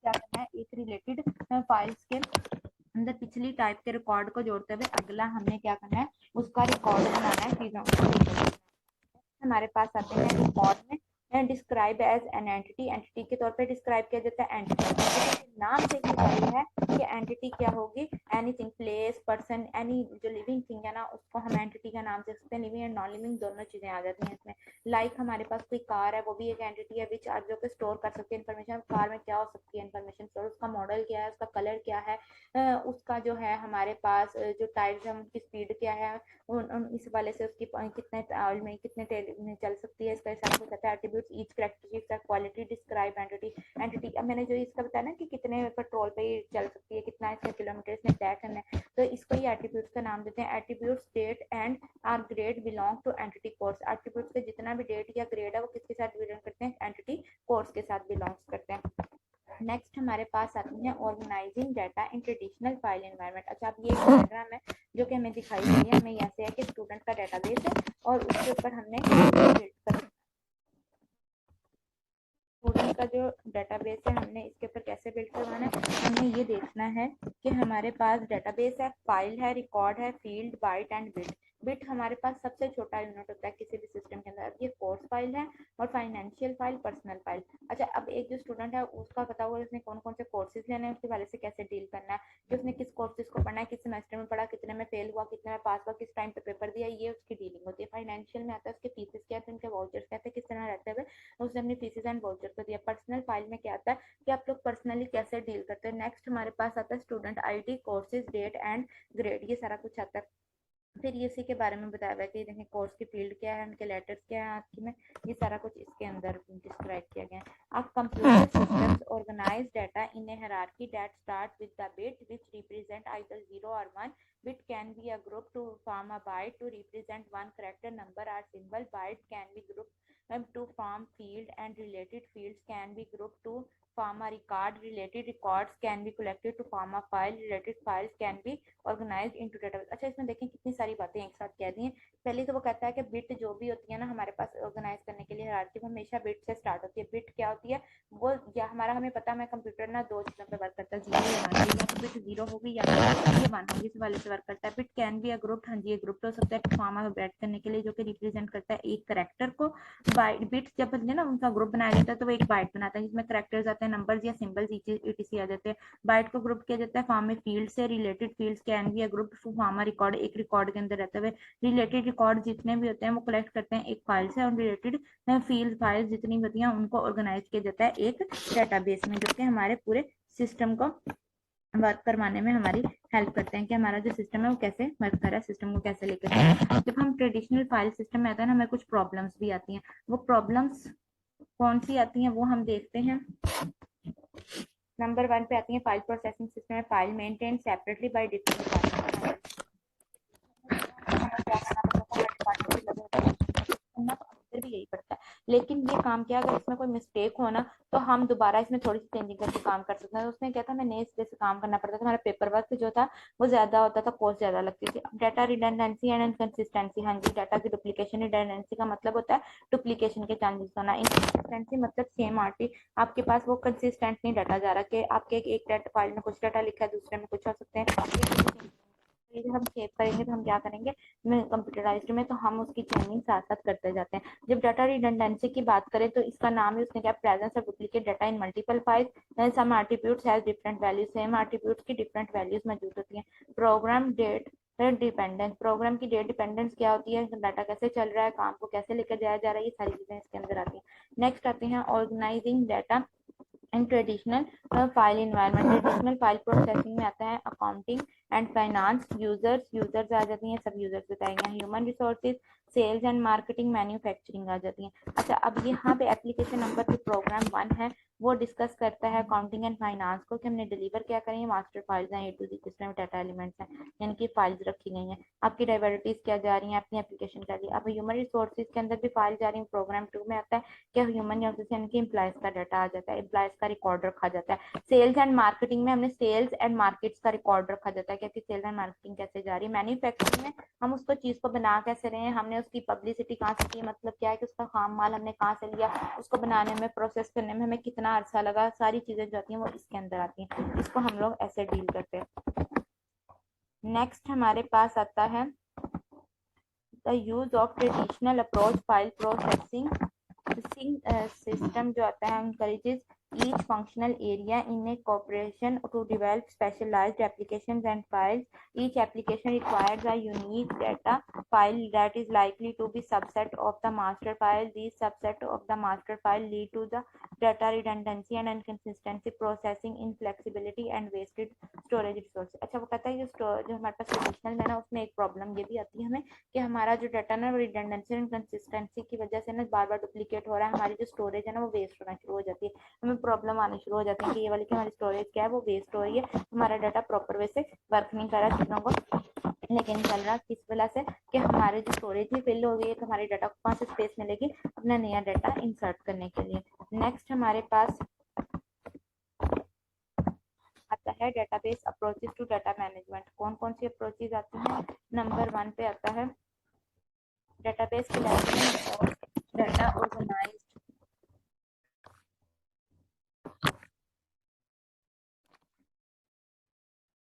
Speaker 1: क्या करना है, एक रिलेटेड फाइल्स के अंदर पिछली टाइप के रिकॉर्ड को जोड़ते हुए अगला हमने क्या करना है, उसका रिकॉर्ड बनाना है, चीजों को हमारे पास आते हैं रिकॉर्ड में describe as an entity. Entity के तौर पे डिस्क्राइब किया जाता है। एंटिटी नाम से ही जाहिर है कि एंटिटी क्या होगी, एनीथिंग, प्लेस, पर्सन, एनी जो लिविंग थिंग है ना उसको हम एंटिटी का नाम दे सकते हैं। लिविंग एंड नॉन लिविंग दोनों चीजें आ जाती हैं इसमें। लाइक हमारे पास कोई कार है, वो भी एक एंटिटी है विच आप जो कि स्टोर कर सकते हैं इन्फॉर्मेशन। कार में क्या हो सकती है इन्फॉर्मेशन स्टोर, उसका मॉडल क्या है, उसका कलर क्या है, उसका जो है हमारे पास जो टायर्स है उनकी स्पीड क्या है, इस वाले से उसकी कितने ऑयल में कितने तेल में चल सकती है, इसका सारा कुछ आता है। Attribute attributes each characteristics quality describe entity. अब मैंने जो इसका बताया ना कि कितने पेट्रोल पे ये चल सकती है, कितना इसका किलोमीटर इसने तय करना है, तो इसको ही एट्रीब्यूट्स का नाम देते हैं। Attributes date and or grade belong to entity course. Attributes का जितना भी डेट या ग्रेड है वो किसके साथ बिलोंग करते हैं, एंटिटी कोर्स के साथ बिलोंग्स करते हैं। नेक्स्ट हमारे पास आती है organising data in traditional file environment. अच्छा, अब ये डायग्राम है जो कि हमें दिखाई दे रही है, हमें यहाँ से है कि स्टूडेंट का डाटाबेस है और उसके ऊपर हमने स्टूडेंट का जो डाटाबेस है हमने इसके ऊपर कैसे बिल्ड करवाना है। हमें ये देखना है कि हमारे पास डाटाबेस है, फाइल है, रिकॉर्ड है, field, byte and bit. Bit हमारे पास सबसे छोटा यूनिट होता है किसी भी सिस्टम के अंदर। अब ये कोर्स फाइल है और फाइनेंशियल फाइल, पर्सनल फाइल। अच्छा, अब एक जो स्टूडेंट है उसका पता हुआ उसने कौन कौन से कोर्सेज लेने हैं, उसके वाले से कैसे डील करना है, कि उसने किस कोर्सेज को पढ़ना है, किस सेमेस्टर में पढ़ा, कितने में फेल हुआ, कितने में पास हुआ, किस टाइम पे पेपर दिया, ये उसकी डीलिंग होती है। फाइनेंशियल में आता है उसके फीसेस क्या थे, उनके वाउचर्स क्या थे, किस तरह रहते हुए उसने अपनी फीसेस एंड वाउचर को दिया। पर्सनल फाइल में क्या आता है कि आप लोग पर्सनली कैसे डील करते हैं। नेक्स्ट हमारे पास आता है student ID, courses, date and grade, ये सारा कुछ आता है। फिर ये इसी के बारे में बताया हुआ है कि देखें कोर्स की फील्ड क्या है, उनके लेटर्स क्या है आपकी में, ये सारा कुछ इसके अंदर डिस्क्राइब किया गया है। अब computer systems organise data in a hierarchy that start with the bit which represent either 0 or 1. Bit can be a group to form a byte to represent one character, number or symbol. Byte can be grouped to form field and related fields can be grouped to form a record. Related records can be collected to form a file. Related files can be organized into database। अच्छा, इसमें देखें कितनी सारी बातें एक साथ कह दी हैं। पहले तो वो कहता है कि बिट जो भी होती है ना हमारे पास ऑर्गेनाइज करने के लिए हायरार्की वो हमेशा बिट से स्टार्ट होती है। बिट क्या होती है वो, या हमारा हमें पता है कंप्यूटर ना दो चीज़ों पे वर्क करता है, 0 या 1, या तो बिट 0 होगी या 1 होगी, इस वाले से वर्क करता है। Bit can be a group, हाँ जी, ग्रुप हो सकता है फॉर्म में बैठ करने के लिए जो कि रिप्रेजेंट करता है एक करेक्टर को। बाइट बिट्स जब बनते हैं ना उनका ग्रुप बनाया जाता है तो वो एक बाइट बनाता है जिसमें करेक्टर्स आते हैं, नंबर्स या सिंबल्स etc आ जाते हैं। बाइट को ग्रुप किया जाता है फॉर्म में फील्ड से। Related fields can be a group to form a record, एक रिकॉर्ड के अंदर रहते हुए। रिलेटेड रिकॉर्ड जितने भी होते हैं वो कलेक्ट करते हैं एक फाइल से, और रिलेटेड फील्ड फाइल्स जितनी भी होती हैं उनको ऑर्गेनाइज किया जाता है एक डाटाबेस में, जो कि हमारे पूरे सिस्टम को वर्क करवाने में हमारी हेल्प करते हैं कि हमारा जो सिस्टम है वो कैसे वर्क कर रहा है, सिस्टम को कैसे लेकर जा रहा है। जब हम ट्रेडिशनल फाइल सिस्टम में आते हैं ना हमें कुछ प्रॉब्लम्स भी आती हैं। वो प्रॉब्लम्स कौन सी आती हैं वो हम देखते हैं। नंबर 1 पे आती है फाइल प्रोसेसिंग सिस्टम में file maintain separately by different department. भी यही पड़ता है, लेकिन ये काम क्या अगर इसमें कोई मिस्टेक हो ना तो हम दोबारा इसमें थोड़ी सी चेंजिंग करके काम कर सकते हैं। तो उसने क्या था, हमें नए सिरे से काम करना पड़ता था, हमारा पेपर वर्क जो था वो ज्यादा होता था, कॉस्ट ज्यादा लगती थी। डाटा रिडंडेंसी एंड इनकंसिस्टेंसी, हाँ जी, डाटा की डुप्लीकेशन। रिडंडेंसी का मतलब होता है डुप्लीकेशन के चांसेस होना। इनकंसिस्टेंसी मतलब सेम आरटी आपके पास वो कंसिस्टेंट नहीं डाटा जा रहा कि आपके एक डाटा फाइल में कुछ डाटा लिखा है दूसरे में कुछ हो सकते हैं। जब हम सेव करेंगे तो हम क्या करेंगे कंप्यूटराइज्ड में, तो हम उसकी चेंजिंग साथ साथ करते जाते हैं। जब डाटा रिडंडेंसी की बात करें तो इसका नाम है उसने क्या, presence of duplicate data in multiple files. Some attributes has different values, same attributes की डिफरेंट वैल्यूज मौजूद होती हैं। प्रोग्राम डेट डिपेंडेंस, प्रोग्राम की डेट डिपेंडेंस क्या होती है, डाटा कैसे चल रहा है, काम को कैसे लेकर जाया जा रहा है, ये सारी चीजें इसके अंदर आती हैं। नेक्स्ट आते हैं organizing data in traditional file environment. Traditional file processing में आता है अकाउंटिंग एंड फाइनेंस, यूजर्स आ जाती हैं, सब यूजर्स बताएंगे। Human resources, sales and marketing, manufacturing आ जाती हैं। अच्छा, अब यहाँ पे एप्लीकेशन नंबर जो प्रोग्राम 1 है वो डिस्कस करता है अकाउंटिंग एंड फाइनेंस को कि हमने डिलीवर क्या करेंगे, मास्टर फाइल्स हैं, ए टू ज़ेड जिसमें डाटा एलिमेंट्स हैं, यानी कि फाइल्स रखी गई हैं, आपकी डायवर्सिटीज क्या जा रही हैं, अपनी एप्लीकेशन क्या जा रही है। अब ह्यूमन रिसोर्सेज के अंदर भी फाइल जा रही है, प्रोग्राम 2 में आता है कि ह्यूमन रिसोर्सेज यानी कि एम्प्लॉयज का डाटा आ जाता है, एम्प्लॉयज का रिकॉर्ड रखा जाता है। सेल्स एंड मार्केटिंग में हमने सेल्स एंड मार्केट्स का रिकॉर्ड रखा जाता है कि आपकी सेल्स एंड मार्केटिंग कैसे जा रही है। मैन्युफैक्चरिंग में हम उसको चीज को बना कैसे रहे हैं, हमने उसकी पब्लिसिटी कहाँ से की, मतलब क्या है कि उसका खाम माल हमने कहाँ से लिया, उसको बनाने में प्रोसेस करने में हमें कितना अरसा लगा, सारी चीजें जो आती हैं वो इसके अंदर आती हैं। इसको हम लोग ऐसे डील करते हैं। नेक्स्ट हमारे पास आता है the use of traditional approach file processing system जो आता है encourages each functional area in a corporation to develop specialized applications and files. Each application requires a unique data file that is likely to be subset of the master file. These subset of the master file lead to the data redundancy and inconsistency, processing inflexibility and wasted storage resource. अच्छा, वो कहता है जो हमारे पास relational में ना, उसमें एक प्रॉब्लम ये भी आती है हमें कि हमारा जो डाटा ना रिडंडेंसी और कंसिस्टेंसी की वजह से ना बार बार डुप्लीकेट हो रहा है, हमारी जो स्टोरेज है ना वो वेस्ट होना शुरू हो जाती है, हमें प्रॉब्लम आनी शुरू हो जाती है कि ये वाली कि हमारी स्टोरेज क्या है वो वेस्ट हो रही है, हमारा डाटा प्रॉपर वे से वर्क नहीं कर रहा चीज़ों को लेकिन चल रहा किस वजह से कि हमारे जो स्टोरेज ही फिल हो गई है, तो हमारे डाटा को कहाँ से स्पेस मिलेगी अपना नया डाटा इंसर्ट करने के लिए। नेक्स्ट हमारे पास आता है database approaches to data management. कौन कौन सी अप्रोचेस आती हैं? नंबर 1 पे आता है डेटाबेस कलेक्शन और data organised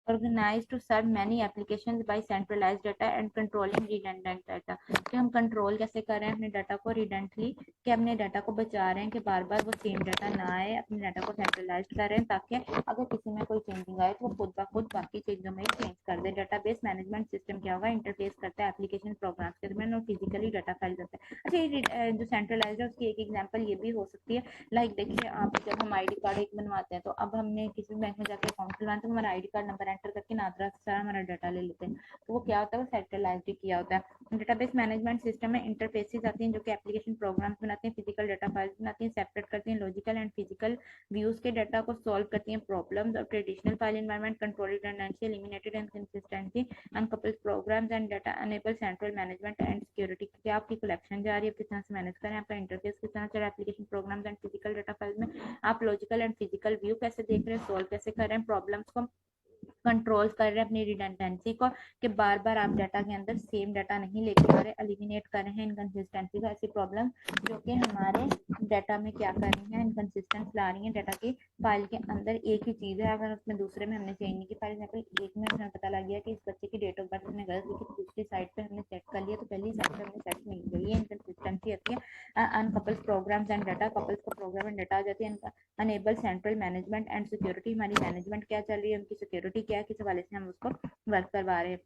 Speaker 1: organized to serve many applications by centralized data and controlling redundant data। कि हम कंट्रोल कैसे कर रहे हैं अपने डाटा को रिडेंटली, कि अपने डाटा को बचा रहे हैं कि बार बार वो सेम डाटा ना आए, अपने डाटा को सेंट्रलाइज्ड कर रहे हैं ताकि अगर किसी में कोई चेंजिंग आए तो वो खुद ब खुद बाकी चीज़ों में चेंज कर दे। डाटाबेस मैनेजमेंट सिस्टम क्या होगा? इंटरफेस करता है एप्लीकेशन प्रोग्राम्स के दरमियान और फिजिकली डाटा फाइल जाता है। अच्छा, ये जो सेंट्रलाइज्ड है उसकी एक एग्जाम्पल ये भी हो सकती है, लाइक देखिए आप जब हम आई डी कार्ड एक बनवाते हैं तो अब हमने किसी बैंक में जाकर अकाउंट खुलवाना तो हमारा I D card number enter करके नादरा से सारा हमारा डाटा ले लेते हैं, तो वो क्या होता है? वो सेंट्रलाइज्ड किया होता है। डेटाबेस मैनेजमेंट सिस्टम में इंटरफेसेस आती हैं जो कि एप्लीकेशन प्रोग्राम्स बनाती हैं, फिजिकल डाटा फाइल्स बनाती हैं, सेपरेट करती हैं लॉजिकल एंड फिजिकल व्यूज के डाटा को सॉल्व करती हैं प्रॉब्लम्स और traditional file environment, control redundancy, eliminated inconsistency, uncoupled programs and data enable central management and security. क्या आपकी कलेक्शन जा रही है, किस तरह से मैनेज करें, आपका इंटरफेस किस तरह से application programs and physical data files में आप लॉजिकल एंड फिजिकल व्यू कैसे देख रहे हैं, सॉल्व कैसे कर रहे हैं, प्रॉब्लम्स को कंट्रोल कर रहे हैं अपनी रिडंडेंसी को कि बार बार आप डाटा के अंदर सेम डाटा नहीं लेके आ रहे, एलिमिनेट कर रहे हैं इनकंसिस्टेंसी का, ऐसी प्रॉब्लम जो कि हमारे डाटा में क्या कर रही हैं, इनकंसिस्टेंस ला रही है डाटा की फाइल के अंदर एक ही चीज़ है, अगर उसमें दूसरे में हमने चेंज नहीं की, फॉर एग्जाम्पल एक में हमें पता लग गया कि इस बच्चे की डेट ऑफ बर्थ हमने गलत लिखी तो दूसरी साइड पे हमने सेट कर लिया तो पहली साइड पे हमने सेट नहीं की, ये इनकंसिस्टेंसी आती है। Uncoupled programs and data, couples का प्रोग्राम एंड डाटा आ जाती है। Enable central management and security, हमारी मैनेजमेंट क्या चल रही है, उनकी सिक्योरिटी क्या है, किस हवाले से हम उसको वर्क करवा रहे हैं।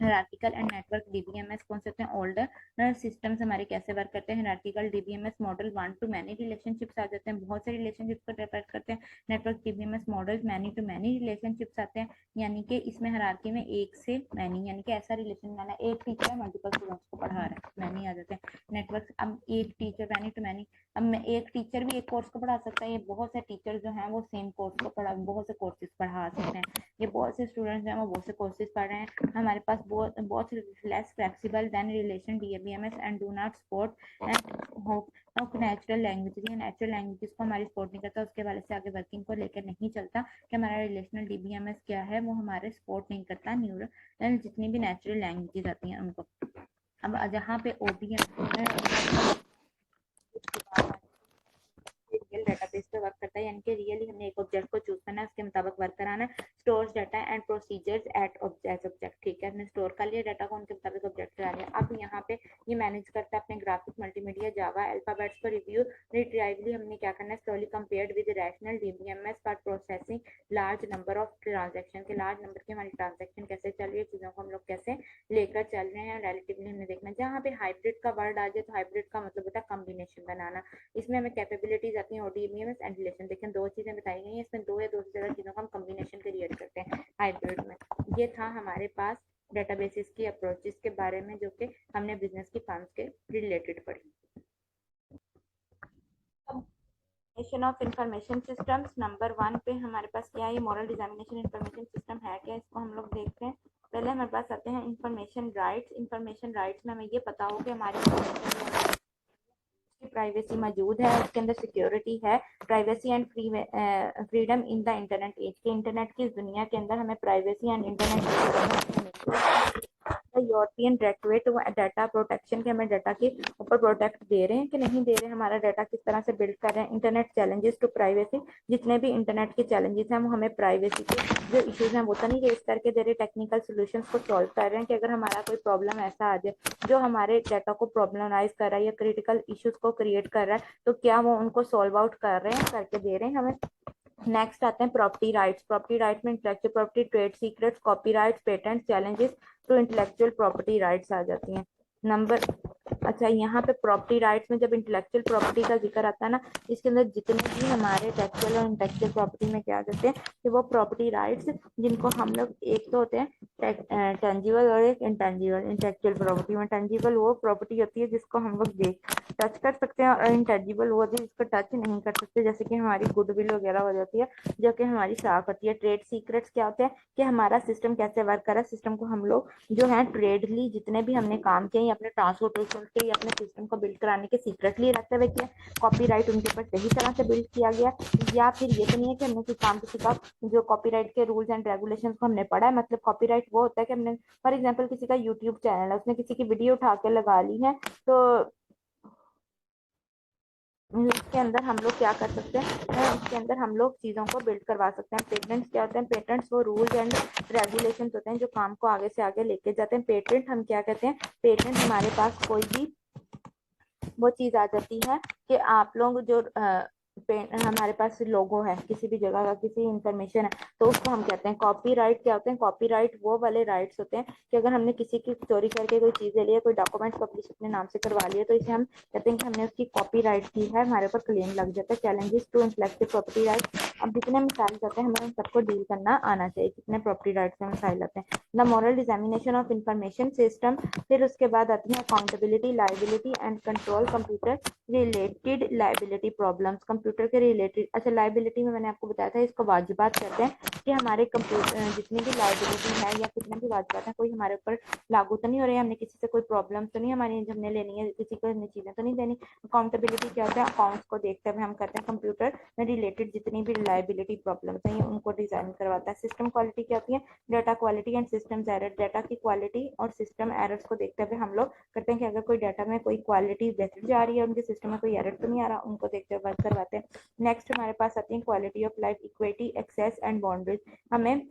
Speaker 1: हायरार्किकल एंड नेटवर्क डीबीएमएस कौन से होते हैं? ओल्डर सिस्टम्स हमारे कैसे वर्क करते हैं? Hierarchical DBMS model 1 to many relationships आ जाते हैं, बहुत से रिलेशनशिप्स को रिप्रेजेंट करते हैं। Network DBMS model many to many relationships आते हैं, यानी कि इसमें हायरार्की में एक से मैनी, यानी कि ऐसा रिलेशन बनाना, एक टीचर है मल्टीपल स्टूडेंट्स को पढ़ा रहा है, मैनी आ जाते हैं। नेटवर्क अब एक टीचर मैनी टू मैनी, अब मैं एक टीचर भी एक कोर्स को पढ़ा सकता है, ये बहुत से टीचर जो हैं वो सेम कोर्स को पढ़ा, बहुत से कोर्सेज पढ़ा सकते हैं, ये बहुत से स्टूडेंट्स हैं वो बहुत से कोर्सेज पढ़ रहे हैं। हमारे पास बहुत less flexible than relation DBMS and do not support and hope of natural language, natural language को हमारी सपोर्ट नहीं करता, उसके वाले से आगे वर्किंग को लेकर नहीं चलता कि हमारा रिलेशनल डीबीएमएस क्या है, वो हमारे सपोर्ट नहीं करता न्यूरल जितनी भी नेचुरल लैंग्वेजेस आती हैं उनको। अब जहाँ पे ओबीएम है रियल डेटाबेस पे वर्क करता है, यानी कि रियली हमने एक ऑब्जेक्ट को चूज करना है, उसके मुताबिक वर्क कराना है। Stores data and procedures at object, ठीक है, हमने स्टोर कर लिया डाटा को, उनके मुताबिक ऑब्जेक्ट करा लिया। अब यहाँ पे ये मैनेज करता है अपने ग्राफिक मल्टीमीडिया जावा अल्फाबेट्स को रिव्यू रिट्राइवली हमने क्या करना है, slowly compared with rational DBMS for processing large number of transaction के, लार्ज नंबर की हमारी ट्रांजेक्शन कैसे चल रही है, चीज़ों को हम लोग कैसे लेकर चल रहे हैं, रिलेटिवली हमने देखना। जहाँ पे हाइब्रिड का वर्ड आ जाए तो हाइब्रिड का मतलब होता है कॉम्बिनेशन बनाना, इसमें हमें कैपेबिलिटीज आती हैं ओडीबीएमएस एंड रिलेशन। देखें दो चीजें बताई गई हैं, इसमें दो या दो से ज्यादा चीजों का हम कॉम्बिनेशन क्रिएट करते हैं हाइब्रिड में। ये था हमारे पास डेटाबेसेस की अप्रोचेस के बारे में जो कि हमने बिजनेस की फर्म्स के रिलेटेड पढ़ी। ऑफ इंफॉर्मेशन सिस्टम्स नंबर 1 पे हमारे पास क्या है, ये मॉडल डिजामिनेशन इंफॉर्मेशन सिस्टम है क्या, इसको हम लोग देखते हैं। पहले हमारे पास आते हैं इंफॉर्मेशन राइट्स। इंफॉर्मेशन राइट्स में हमें ये पता हो कि हमारी प्राइवेसी मौजूद है, उसके अंदर सिक्योरिटी है, privacy and freedom in the internet age, के इंटरनेट की दुनिया के अंदर हमें privacy and internet European directorate data protection के हमें डाटा के ऊपर प्रोटेक्ट दे रहे हैं कि नहीं दे रहे हैं, हमारा डाटा किस तरह से बिल्ड कर रहे हैं। इंटरनेट चैलेंजेस टू प्राइवेसी, जितने भी इंटरनेट के चैलेंजेस हैं वो हमें प्राइवेसी के जो इश्यूज हैं वो तो नहीं रेस करके दे रहे, टेक्निकल सोल्यूशंस को सॉल्व कर रहे हैं कि अगर हमारा कोई प्रॉब्लम ऐसा आ जाए जो हमारे डाटा को प्रॉब्लमाइज कर रहा है या क्रिटिकल इश्यूज को क्रिएट कर रहा है, तो क्या वो उनको सॉल्व आउट कर रहे हैं, करके दे रहे हैं हमें। नेक्स्ट आते हैं प्रॉपर्टी राइट्स। प्रॉपर्टी राइट्स में intellectual property, trade secrets, copyrights, patent, challenges to intellectual property rights आ जाती हैं। नंबर अच्छा, यहाँ पे प्रॉपर्टी राइट्स में जब इंटेलेक्चुअल प्रॉपर्टी का जिक्र आता है ना, इसके अंदर जितने भी हमारे टेक्सुअल और इंटेलेक्चुअल प्रॉपर्टी में क्या जाते हैं कि वो प्रॉपर्टी राइट्स जिनको हम लोग, एक तो होते हैं टेंजिबल और एक इंटेंजिबल। इंटेलेक्चुअल प्रॉपर्टी में टेंजिबल वो प्रॉपर्टी होती है जिसको हम लोग देख टच कर सकते हैं, और इंटेंजिबल वो होती है जिसको टच नहीं कर सकते, जैसे कि हमारी गुडविल वगैरह हो जाती है जो कि हमारी साख होती है। ट्रेड सीक्रेट्स क्या होते हैं कि हमारा सिस्टम कैसे वर्क कर रहा है, सिस्टम को हम लोग जो है ट्रेडली जितने भी हमने काम किए अपने ट्रांसपोर्टेशन के या अपने सिस्टम को बिल्ड कराने के सीक्रेटली रखते हुए किया, कॉपीराइट उनके ऊपर सही तरह से बिल्ड किया गया, या फिर ये तो नहीं है कि हमने कोई काम किसी का जो कॉपीराइट के रूल्स एंड रेगुलेशन को हमने पढ़ा है। मतलब कॉपीराइट वो होता है कि हमने फॉर एग्जाम्पल किसी का यूट्यूब चैनल है, उसने किसी की वीडियो उठा के लगा ली है, तो इसके अंदर हम लोग क्या कर सकते हैं, इसके अंदर हम लोग चीज़ों को बिल्ड करवा सकते हैं। पेटेंट्स क्या होते हैं, पेटेंट्स वो रूल्स एंड रेगुलेशन होते हैं जो काम को आगे से आगे लेके जाते हैं। पेटेंट हम क्या कहते हैं, पेटेंट हमारे पास कोई भी वो चीज़ आ जाती है कि आप लोग जो हमारे पास लोगो है किसी भी जगह का, किसी इंफॉर्मेशन है, तो उसको हम कहते हैं कॉपीराइट। क्या होते हैं कॉपीराइट, वो वाले राइट्स होते हैं कि अगर हमने किसी की चोरी करके कोई चीज़ ले ली है, कोई डॉक्यूमेंट पब्लिश अपने नाम से करवा लिया, तो इसे हम कहते हैं कि हमने उसकी कॉपीराइट की है, हमारे ऊपर क्लेम लग जाता है। Challenges to intellectual property right, अब जितने मिसाइल आते हैं हमें उन सबको डील करना आना चाहिए, जितने प्रॉपर्टी राइट्स में मिसाइल आते हैं। The moral examination of information system, फिर उसके बाद आती है accountability, liability and control, computer related liability problems, computer के रिलेटेड। अच्छा, लाइबिलिटी में मैंने आपको बताया था इसको वाजिबात कहते हैं कि हमारे कंप्यूटर जितनी भी लाइबिलिटी है या कितने भी वाजिबात है कोई हमारे ऊपर लागू तो नहीं हो रही, हमने किसी से कोई प्रॉब्लम तो नहीं हमारी हमने लेनी है, किसी को हमने चीज़ें तो नहीं देनी। अकाउंटेबिलिटी क्या होता है, अकाउंट्स को देखते हुए हम करते हैं कंप्यूटर में रिलेटेड जितनी भी लाइबिलिटी प्रॉब्लम्स हैं ये उनको डिजाइन करवाता है। सिस्टम क्वालिटी क्या होती है, data quality and system error, data की क्वालिटी और सिस्टम एरर्स को देखते हुए हम लोग करते हैं कि अगर कोई डाटा में कोई क्वालिटी बेहतर जा रही है, उनके सिस्टम में कोई एरर तो नहीं आ रहा, उनको देखते हुए वर्क करवाते हैं। नेक्स्ट हमारे पास आती है quality of life, equity, access and boundaries. हमें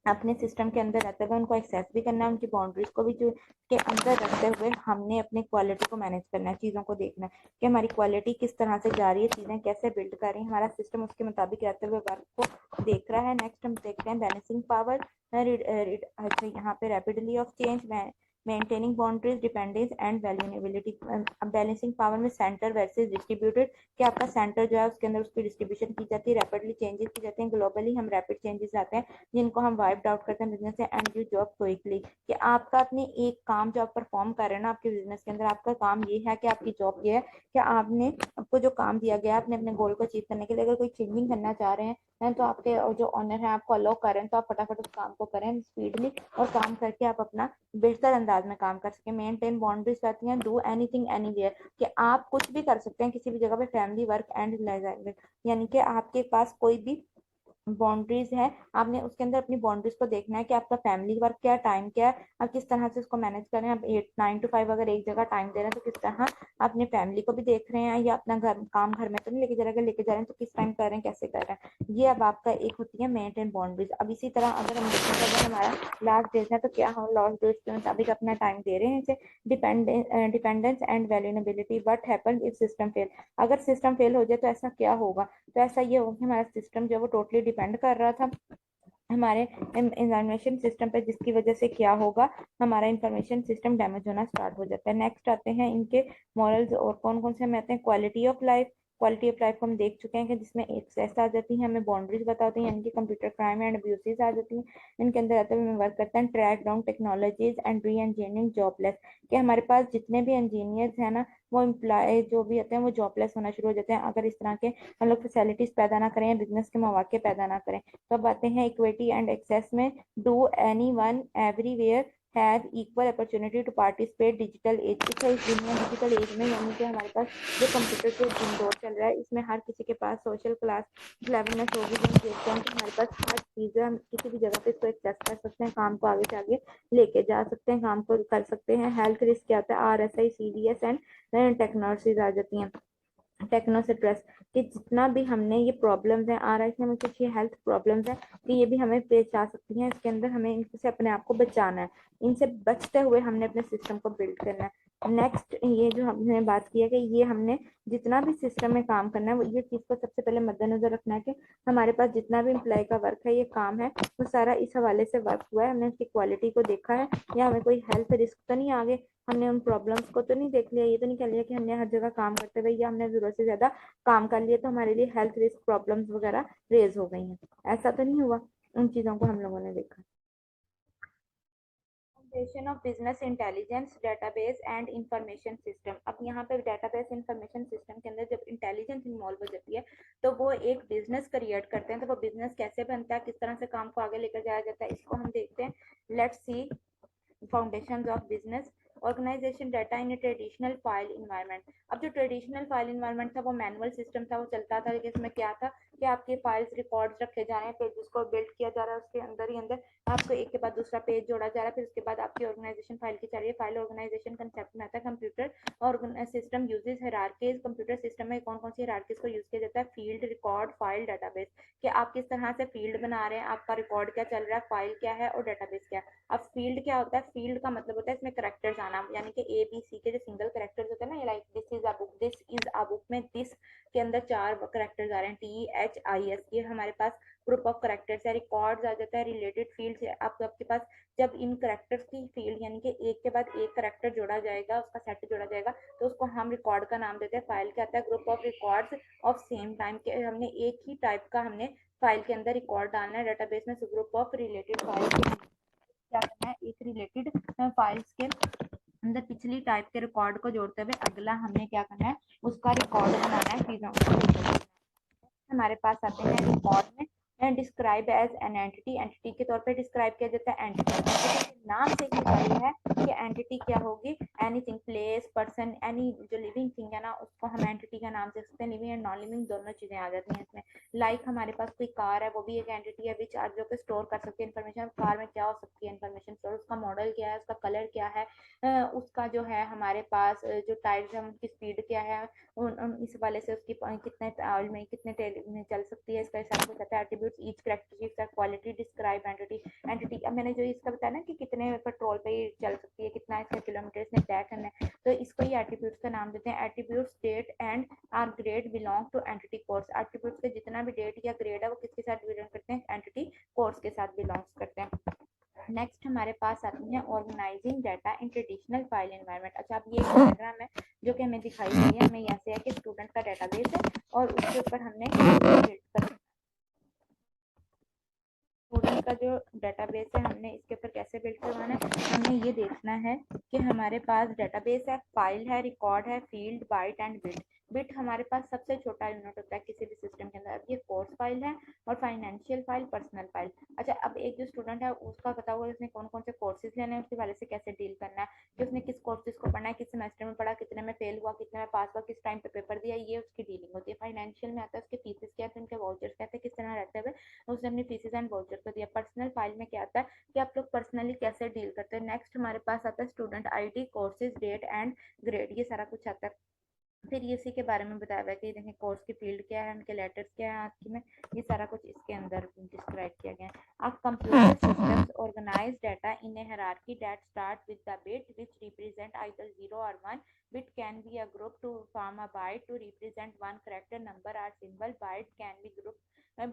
Speaker 1: अपने सिस्टम के अंदर रहते हुए उनको एक्सेस भी करना है, उनकी बाउंड्रीज को भी जो के अंदर रखते हुए हमने अपनी क्वालिटी को मैनेज करना है, चीज़ों को देखना है कि हमारी क्वालिटी किस तरह से जा रही है, चीज़ें कैसे बिल्ड कर रही है, हमारा सिस्टम उसके मुताबिक रहते हुए वर्क को देख रहा है। नेक्स्ट हम देखते हैं बैलेंसिंग पावर। अच्छा, यहाँ पे rapidly of change, maintaining boundaries, dependence and vulnerability. Balancing power में सेंटर वर्सेस डिस्ट्रीब्यूटेड, कि आपका सेंटर जो है उसके अंदर उसकी डिस्ट्रीब्यूशन की जाती है, रैपिडली चेंजेस की जाती हैं, ग्लोबली हम रैपिड चेंजेस आते हैं जिनको हम वाइप आउट करते हैं बिजनेस से, एंड यू जॉब क्विकली, कि आपका अपनी एक काम जो आप परफॉर्म कर रहे हैं ना आपके बिजनेस के अंदर, आपका काम ये है कि आपकी जॉब ये है कि आपने आपको जो काम दिया गया आपने अपने गोल को अचीव करने के लिए अगर कोई चेंजिंग करना चाह रहे हैं तो आपके जो ऑनर है आपको अलाउ करें तो आप फटाफट उस काम को करें स्पीडली, और काम करके आप अपना बेहतर अंदाज में काम कर सकें। मेंटेन बाउंड्रीज कहती हैं डू एनीथिंग एनीवेयर, कि आप कुछ भी कर सकते हैं किसी भी जगह पे, फैमिली, वर्क एंड लाइफ, यानी कि आपके पास कोई भी बाउंड्रीज है, आपने उसके अंदर अपनी बाउंड्रीज को देखना है कि आपका फैमिली वर्क क्या है, टाइम क्या है, आप किस तरह से उसको मैनेज कर रहे हैं। आप 9 to 5 अगर एक जगह टाइम दे रहे हैं तो किस तरह अपने फैमिली को भी देख रहे हैं, या अपना घर काम घर में तो नहीं लेके जा रहे हैं तो किस टाइम कर रहे हैं, कैसे कर रहे हैं, ये अब आपका एक होती है मेंटेन बाउंड्रीज। अब इसी तरह अगर हम देखें अगर हमारा लास्ट डेज है तो क्या हम लास्ट डेज के मुताबिक अपना टाइम दे रहे हैं इसे। Dependence and vulnerability, what happens if system fail, अगर सिस्टम फेल हो जाए तो ऐसा क्या होगा, तो ऐसा ये होगा कि हमारा सिस्टम जो है वो टोटली डिपेंड कर रहा था हमारे इंफॉर्मेशन सिस्टम पे, जिसकी वजह से क्या होगा, हमारा इंफॉर्मेशन सिस्टम डैमेज होना स्टार्ट हो जाता है। नेक्स्ट आते हैं इनके मॉरल्स, और कौन कौन से हमें आते हैं, quality of life. Quality of life को हम देख चुके हैं कि जिसमें एक्सेस आ जाती है, हमें बाउंड्रीज बताती हैं, यानी कि कंप्यूटर क्राइम एंड अब्यूसेस आ जाती हैं, इनके अंदर आते हुए वर्क करते हैं track down technologies and re engineering jobless, कि हमारे पास जितने भी इंजीनियर्स हैं ना वो एम्प्लॉय जो भी होते हैं वो जॉबलेस होना शुरू हो जाते हैं अगर इस तरह के हम लोग फैसिलिटीज पैदा ना करें, बिजनेस के मौके पैदा ना करें। तो अब आते हैं इक्विटी एंड एक्सेस में, do anyone everywhere have equal opportunity to participate digital age. इस दुनिया डिजिटल एज में, यानी कि हमारे पास जो कंप्यूटर के दौर चल रहा है, इसमें हर किसी के पास सोशल क्लास क्लेवरनेस होगी। जो हम देखते हैं कि हमारे पास हर चीज़ हम किसी भी जगह पे इसको एक्सेस कर सकते हैं, काम को आगे से आगे लेके जा सकते हैं, काम को कर सकते हैं। हेल्थ रिस्क क्या होता है, RSI CDS एंड टेक्नोलॉजीज आ जाती हैं, टेक्नो से स्ट्रेस कि जितना भी हमने ये प्रॉब्लम्स हैं, RSI में कुछ ये हेल्थ प्रॉब्लम्स हैं कि ये भी हमें पेश आ सकती हैं। इसके अंदर हमें इनसे अपने आप को बचाना है, इनसे बचते हुए हमने अपने सिस्टम को बिल्ड करना है। नेक्स्ट ये जो हमने बात की है कि ये हमने जितना भी सिस्टम में काम करना है, वो ये चीज़ को सबसे पहले मद्देनजर रखना है कि हमारे पास जितना भी एम्प्लॉय का वर्क है, ये काम है, वो सारा इस हवाले से वर्क हुआ है, हमने उसकी क्वालिटी को देखा है, या हमें कोई हेल्थ रिस्क तो नहीं आ गए, हमने उन प्रॉब्लम्स को तो नहीं देख लिया, ये तो नहीं कह लिया कि हमने हर जगह काम करते हुए या हमने जरूरत से ज्यादा काम कर लिया तो हमारे लिए हेल्थ रिस्क प्रॉब्लम्स वगैरह रेज हो गई हैं, ऐसा तो नहीं हुआ। उन चीजों को हम लोगों ने देखा। Foundation of business intelligence, database and information system. अब यहाँ पे डेटाबेस इंफॉर्मेशन सिस्टम के अंदर जब इंटेलिजेंस इन्वॉल्व हो जाती है तो वो एक बिजनेस क्रिएट करते हैं। तो वो बिजनेस कैसे बनता है, किस तरह से काम को आगे लेकर जाया जाता है, इसको हम देखते हैं। Let's see foundations of business organisation data in traditional file environment. अब जो ट्रेडिशनल फाइल इन्वायरमेंट था वो मैनुअल सिस्टम था, वो चलता था, लेकिन इसमें क्या था कि आपके फाइल्स रिकॉर्ड्स रखे जा रहे हैं, पेजेस को बिल्ड किया जा रहा है, उसके अंदर ही अंदर आपको एक के बाद दूसरा पेज जोड़ा जा रहा है, फिर उसके बाद आपकी ऑर्गेनाइजेशन फाइल की चल रही है। फाइल ऑर्गेनाइजेशन कंसेप्ट में आता है कंप्यूटर और system uses hierarchies. Computer system में कौन कौन सी हायरार्कीज को यूज किया जाता है, फील्ड, रिकॉर्ड, फाइल, डाटाबेस। कि आप किस तरह से फील्ड बना रहे हैं, आपका रिकॉर्ड क्या चल रहा है, फाइल क्या है और डाटाबेस क्या है। अब फील्ड क्या होता है, फील्ड का मतलब होता है इसमें करेक्टर्स आना, यानी कि ABC के जो सिंगल करेक्टर्स होते हैं ना, like this is a book, this is a book में दिस के अंदर 4 करेक्टर्स आ रहे हैं, THIS, ये हमारे पास ग्रुप ऑफ करेक्टर्स है। रिकॉर्ड्स आ जाता है, रिलेटेड फील्ड्स है आपके पास। जब इन करेक्टर्स की फील्ड यानी कि एक के बाद एक करेक्टर जोड़ा जाएगा, उसका सेट जोड़ा जाएगा, तो उसको हम रिकॉर्ड का नाम देते हैं। फाइल क्या आता है, group of records of same time के, हमने एक ही टाइप का हमने फाइल के अंदर रिकॉर्ड डालना है। डेटाबेस में ग्रुप ऑफ रिलेटेड फाइल क्या करना है, एक रिलेटेड फाइल्स के अंदर पिछली टाइप के रिकॉर्ड को जोड़ते हुए अगला हमने क्या करना है, उसका रिकॉर्ड बनाना है चीजों। हमारे पास आते हैं रिकॉर्ड में describe as an entity, entity के तौर पे डिस्क्राइब किया जाता है। एंटिटी नाम से ही पता है कि एंटिटी क्या होगी, एनीथिंग, प्लेस, पर्सन, एनी जो लिविंग थिंग है ना, उसको हम एंटिटी का नाम दे सकते हैं। लिविंग एंड नॉन लिविंग दोनों चीजें आ जाती हैं इसमें। लाइक हमारे पास कोई कार है, वो भी एक एंटिटी है विच आर जो कि स्टोर कर सकती है इन्फॉर्मेशन। कार में क्या हो सकती है इन्फॉर्मेशन स्टोर, उसका मॉडल क्या है, उसका कलर क्या है, उसका जो है हमारे पास जो टायर्स है उनकी स्पीड क्या है, इस वाले से उसकी कितने ऑयल में कितने तेल में चल सकती है, इसका सारा कुछ कहता है। Attributes each characteristics quality describe entity. Entity अब मैंने जो इसका बताया ना कि कितने पेट्रोल पे चल सकती है, कितना इसका किलोमीटर इसने तय करना है, तो इसको ही एट्रीब्यूट्स का नाम देते हैं। Attributes date and or grade belong to entity course. Attributes के जितना भी डेट या ग्रेड है वो किसके साथ बिलोंग करते हैं, एंटिटी कोर्स के साथ बिलोंग करते हैं। नेक्स्ट हमारे पास आती है organising data in traditional file environment. अच्छा, अब ये डायग्राम है जो कि हमें दिखाई गई है, हमें यहाँ से है कि स्टूडेंट का डाटाबेस है और उसके ऊपर हमने स्टूडेंट का जो डाटाबेस है हमने इसके ऊपर कैसे बिल्ड करवाना है, हमें ये देखना है कि हमारे पास डाटाबेस है, फाइल है, रिकॉर्ड है, field, byte and bit. Bit हमारे पास सबसे छोटा यूनिट होता है किसी भी सिस्टम के अंदर। अब ये कोर्स फाइल है और फाइनेंशियल फाइल, पर्सनल फाइल। अच्छा, अब एक जो स्टूडेंट है उसका पता हुआ उसने कौन कौन से कोर्सेज लेने हैं, उसके वाले से कैसे डील करना है, कि उसने किस कोर्सेज को पढ़ना है, किस सेमेस्टर में पढ़ा, कितने में फेल हुआ, कितने में पास हुआ, किस टाइम पे पेपर दिया, ये उसकी डीलिंग होती है। फाइनेंशियल में आता है उसके फीसेस क्या थे, उनके वाउचर्स क्या थे, किस तरह रहते हुए उसने अपनी फीसेस एंड वाउचर को दिया। पर्सनल फाइल में क्या आता है कि आप लोग पर्सनली कैसे डील करते हैं। नेक्स्ट हमारे पास आता है student ID, courses, date and grade, ये सारा कुछ आता है। फिर ये इसी के बारे में बताया हुआ है कि देखें कोर्स की फील्ड क्या है, उनके लेटर्स क्या है आपकी में, ये सारा कुछ इसके अंदर डिस्क्राइब किया गया है। अब computer systems organise data in a hierarchy that start with the bit which represent either 0 or 1. Bit can be a group to form a byte to represent one character, number or symbol. Byte can be grouped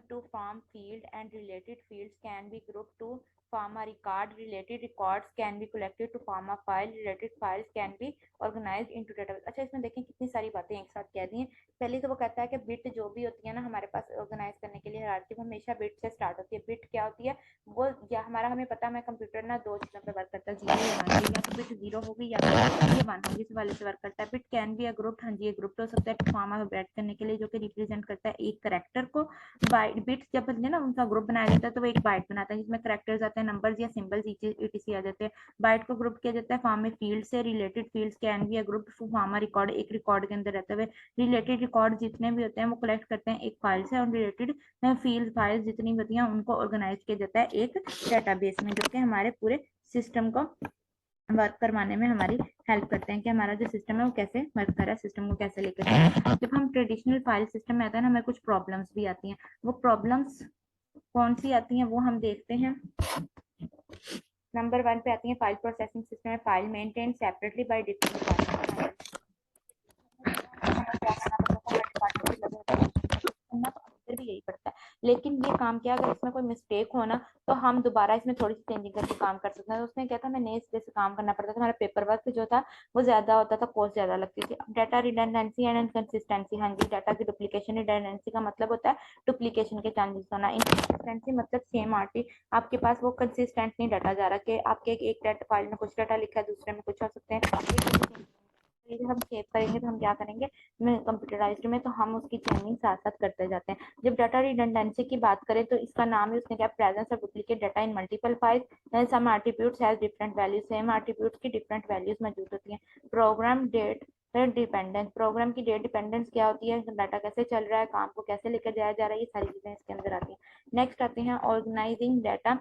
Speaker 1: to form field and related fields can be grouped to form a record. Related records can be collected to form a file. Related files can be organized into database। अच्छा, इसमें देखें कितनी सारी बातें एक साथ कह दी हैं। पहले तो वो कहता है कि बिट जो भी होती है ना हमारे पास ऑर्गेनाइज करने के लिए हायरार्की, वो हमेशा बिट से स्टार्ट होती है। बिट क्या होती है वो, या हमारा हमें पता है, मैं कंप्यूटर ना 2 चीज़ों पे वर्क करता है, 0 या 1, या तो बिट 0 होगी या फिर ये 1 होगी, इस वाले से वर्क करता है। Bit can be a group, हाँ जी ये ग्रुप हो सकता है फॉर्म में बैठ करने के लिए, जो कि रिप्रेजेंट करता है एक करेक्टर को। बिट्स जब ना उनका ग्रुप बनाया जाता है तो वो एक बाइट बनाता है जिसमें करेक्टर्स आते हैं, नंबर्स या सिंबल्स etc आ जाते हैं। बाइट को ग्रुप किया जाता है फॉर्म में फील्ड से, related fields can be a group form record, एक रिकॉर्ड के अंदर रहते हुए रिलेटेड रिकॉर्ड जितने भी होते हैं वो कलेक्ट करते हैं एक फाइल से, और रिलेटेड फील्ड फाइल्स जितनी भी होती हैं उनको ऑर्गेनाइज किया जाता है एक डेटाबेस में, जो कि हमारे पूरे सिस्टम को वर्क करवाने में हमारी हेल्प करते हैं कि हमारा जो सिस्टम है वो कैसे वर्क कर रहा है, सिस्टम को कैसे लेकर जा रहा है। जब हम ट्रेडिशनल फाइल सिस्टम में आते हैं ना, हमें कुछ प्रॉब्लम्स भी आती हैं। वो प्रॉब्लम्स कौन सी आती हैं वो हम देखते हैं। नंबर 1 पे आती है फाइल प्रोसेसिंग सिस्टम है, file maintain separately by different भी यही पड़ता है। लेकिन ये काम क्या, अगर इसमें कोई मिस्टेक हो ना तो हम दोबारा इसमें थोड़ी सी चेंजिंग करके काम कर सकते हैं। तो उसमें क्या था, हमें नए सिरे से काम करना पड़ता था, हमारा पेपर वर्क जो था वो ज्यादा होता था, कॉस्ट ज्यादा लगती थी। डाटा रिडंडेंसी एंड इनकंसिस्टेंसी, हाँ जी डाटा की डुप्लीकेशन, रिडंडेंसी का मतलब होता है डुप्लीकेशन के चांसेस होना, इनकंसिस्टेंसी मतलब सेम आरटी आपके पास वो कंसिस्टेंट नहीं डाटा जा रहा कि आपके एक डाटा फाइल में कुछ डाटा लिखा है दूसरे में कुछ हो सकते हैं। जब हम सेव करेंगे तो हम क्या करेंगे कंप्यूटराइज्ड में, तो हम उसकी चेंजिंग साथ साथ करते जाते हैं। जब डाटा रिडंडेंसी की बात करें तो इसका नाम है उसने क्या, presence of duplicate data in multiple files, some attributes has different values, same attributes की डिफरेंट वैल्यूज मौजूद होती हैं। प्रोग्राम डेट डिपेंडेंस, प्रोग्राम की डेट डिपेंडेंस क्या होती है, डाटा कैसे चल रहा है, काम को कैसे लेकर जाया जा रहा है, ये सारी चीजें इसके अंदर आती हैं। नेक्स्ट आते हैं organizing data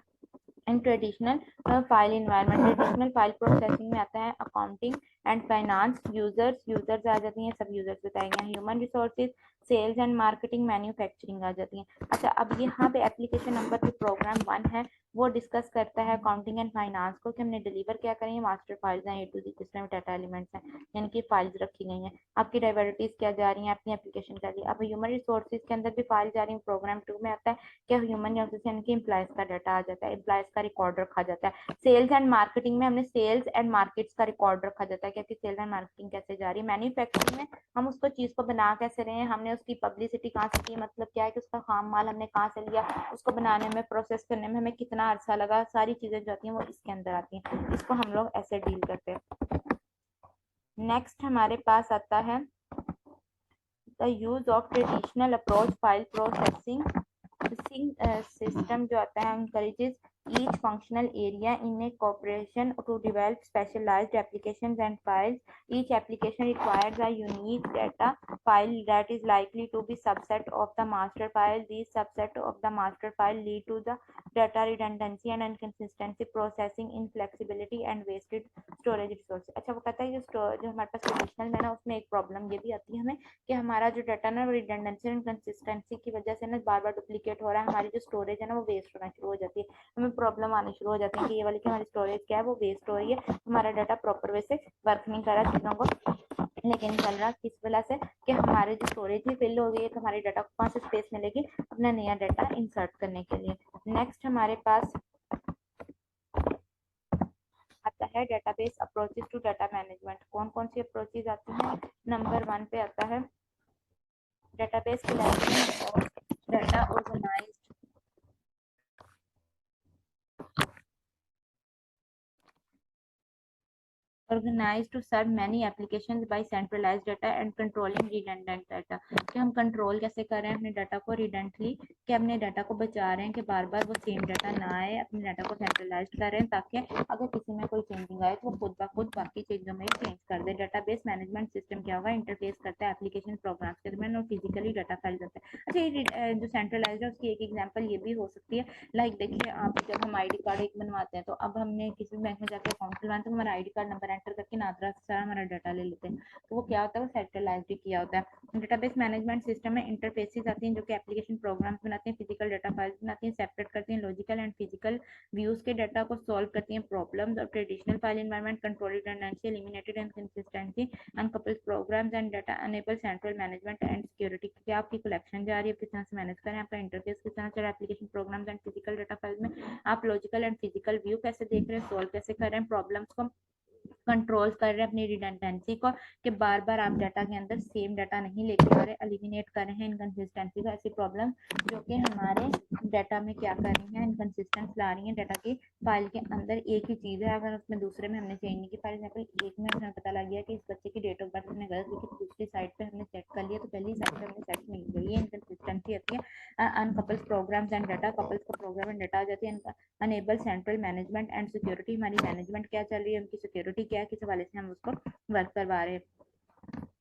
Speaker 1: in traditional file environment. Traditional file processing में आता है अकाउंटिंग एंड फाइनेंस, यूजर्स आ जाती हैं, सब यूजर्स बताएंगे, human resources, sales and marketing, manufacturing आ जाती हैं। अच्छा अब यहाँ पे एप्लीकेशन नंबर जो प्रोग्राम 1 है वो डिस्कस करता है अकाउंटिंग एंड फाइनेंस को, कि हमने डिलीवर क्या करेंगे, मास्टर फाइल्स हैं A to Z जिसमें डाटा एलिमेंट्स हैं यानी कि फाइल्स रखी गई हैं, आपकी डायवर्सिटीज क्या जा रही हैं, अपनी एप्लीकेशन क्या रही है। अब ह्यूमन रिसोर्सेज के अंदर भी फाइल जा रही है, प्रोग्राम 2 में आता है कि ह्यूमन रिसोर्सेज यानी कि एम्प्लॉयज का डाटा आ जाता है, एम्प्लॉयज का रिकॉर्ड रखा जाता है। सेल्स एंड मार्केटिंग में हमने सेल्स एंड मार्केट्स का रिकॉर्ड रखा जाता है कि आपकी सेल्स एंड मार्केटिंग कैसे जा रही है। मैन्युफैक्चरिंग में हम उसको चीज को बना कैसे रहे हैं, हमने उसकी पब्लिसिटी कहाँ से की, मतलब क्या है कि उसका खाम माल हमने कहाँ से लिया, उसको बनाने में प्रोसेस करने में हमें कितना अर्सा लगा, सारी चीजें जो आती हैं वो इसके अंदर आती हैं, इसको हम लोग ऐसे डील करते हैं। नेक्स्ट हमारे पास आता है the use of traditional approach file processing system जो आता है encourages each functional area in a cooperation to develop specialized applications and files. Each application requires a unique data file that is likely to be subset of the master file. These subset of the master file lead to the data redundancy and inconsistency, processing inflexibility and wasted storage resources. अच्छा वो कहता है जो हमारे पास traditional में ना उसमें एक प्रॉब्लम ये भी आती है हमें कि हमारा जो डाटा ना रिडंडेंसी और इनकंसिस्टेंसी की वजह से ना बार बार डुप्लीकेट हो रहा है, हमारी जो स्टोरेज है ना वो वेस्ट होना शुरू हो जाती है, हमें प्रॉब्लम आनी शुरू हो जाती है कि ये वाली कि हमारी स्टोरेज क्या है वो वेस्ट हो रही है, हमारा डाटा प्रॉपर वे से वर्क नहीं कर रहा चीज़ों को लेकिन चल रहा, किस वजह से कि हमारे जो स्टोरेज ही फिल हो गई है, तो हमारे डाटा को कहाँ से स्पेस मिलेगी अपना नया डाटा इंसर्ट करने के लिए। नेक्स्ट हमारे पास आता है database approaches to data management. कौन कौन सी अप्रोचेस आती हैं, नंबर 1 पे आता है डेटाबेस कलेक्शन और data organized to serve many applications by centralized data and controlling redundant data, कि हम कंट्रोल कैसे कर रहे हैं अपने डाटा को रिडेंटली, कि अपने डाटा को बचा रहे हैं कि बार बार वो सेम डाटा ना आए, अपने डाटा को सेंट्रलाइज्ड कर रहे हैं ताकि अगर किसी में कोई चेंजिंग आए तो वो खुद ब खुद बाकी चीज़ों में चेंज कर दे। डाटाबेस मैनेजमेंट सिस्टम क्या होगा, इंटरफेस करता है एप्लीकेशन प्रोग्राम्स के दरमियान और फिजिकली डाटा फाइल जाता है। अच्छा ये जो सेंट्रलाइज्ड है उसकी एक एग्जाम्पल ये भी हो सकती है, लाइक देखिए आप जब हम ID कार्ड एक बनवाते हैं तो अब हमने किसी बैंक में जाकर अकाउंट खुलवाते हैं तो हमारा ID कार्ड नंबर एंटर करके नादरा से सारा हमारा डाटा ले लेते हैं, तो वो क्या होता है वो सेंट्रलाइज्ड किया होता है। डेटाबेस मैनेजमेंट सिस्टम में इंटरफेसेस आती हैं जो कि एप्लीकेशन प्रोग्राम्स बनाते हैं, फिजिकल डाटा फाइल्स बनाती हैं, सेपरेट करती हैं लॉजिकल एंड फिजिकल व्यूज के डाटा को सॉल्व करती हैं problems of traditional file environment, control redundancy, eliminated inconsistency, uncoupled programs and data enable central management and security. क्या आपकी कलेक्शन जा रही है किस तरह से मैनेज करें, आपका इंटरफेस किस तरह चल application programs and physical data file में, आप लॉजिकल एंड फिजिकल व्यू कैसे देख रहे हैं, सॉल्व कैसे कर रहे हैं प्रॉब्लम्स को, कंट्रोल कर रहे हैं अपनी रिडंडेंसी को, कि बार बार आप डाटा के अंदर सेम डाटा नहीं लेके आ रहे, एलिमिनेट कर रहे हैं इनकंसिस्टेंसी को, ऐसी प्रॉब्लम जो कि हमारे डाटा में क्या कर रही है, इनकंसिस्टेंस ला रही है। डाटा की फाइल के अंदर एक ही चीज़ है, अगर उसमें दूसरे में हमने चेंज नहीं की, फॉर एग्जाम्पल एक में हमें पता लग गया कि इस बच्चे की डेट ऑफ बर्थ हमने गलत लिखी, तो दूसरी साइड पे हमने सेट कर लिया, तो पहली साइड पे हमने सेट नहीं किया, ये इनकंसिस्टेंसी आती है। Uncouples programs and data, couples का प्रोग्राम एंड डाटा आ जाती है। Enable central management and security, हमारी मैनेजमेंट क्या चल रही है, उनकी सिक्योरिटी क्या है, किस हवाले से हम उसको वर्क करवा रहे हैं।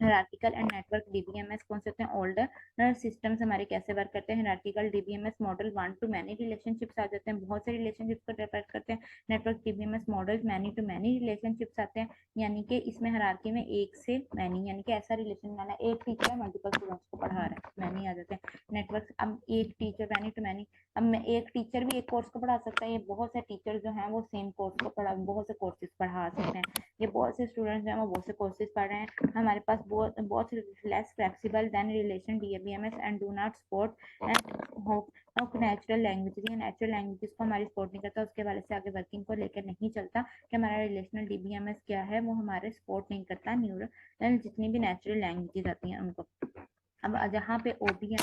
Speaker 1: हायरार्किकल एंड नेटवर्क डीबीएमएस कौन से होते हैं, ओल्डर सिस्टम्स हमारे कैसे वर्क करते हैं। Hierarchical DBMS model 1 to many relationships आ जाते हैं, बहुत से रिलेशनशिप्स को रिप्रेजेंट करते हैं। Network DBMS model many to many relationships आते हैं, यानी कि इसमें हायरार्की में एक से मैनी, यानी कि ऐसा रिलेशन माना एक टीचर मल्टीपल स्टूडेंट्स को पढ़ा रहा है, मैनी आ जाते हैं। नेटवर्क, अब एक टीचर मैनी टू मैनी, अब मैं एक टीचर भी एक कोर्स को पढ़ा सकता है, ये बहुत से टीचर जो हैं वो सेम कोर्स को पढ़ा, बहुत से कोर्सेज पढ़ा सकते हैं, ये बहुत से स्टूडेंट्स जो हैं वो बहुत से कोर्सेज पढ़ रहे हैं। हमारे पास बहुत less flexible than relation DBMS and do not support and hope natural languages, ये नेचुरल लैंग्वेजेस को हमारी सपोर्ट नहीं करता, उसके वाले से आगे वर्किंग को लेकर नहीं चलता कि हमारा रिलेशनल डीबीएमएस क्या है, वो हमारे सपोर्ट नहीं करता न्यूरल जितनी भी नेचुरल लैंग्वेजेस आती हैं उनको। अब जहाँ पे ओबीएम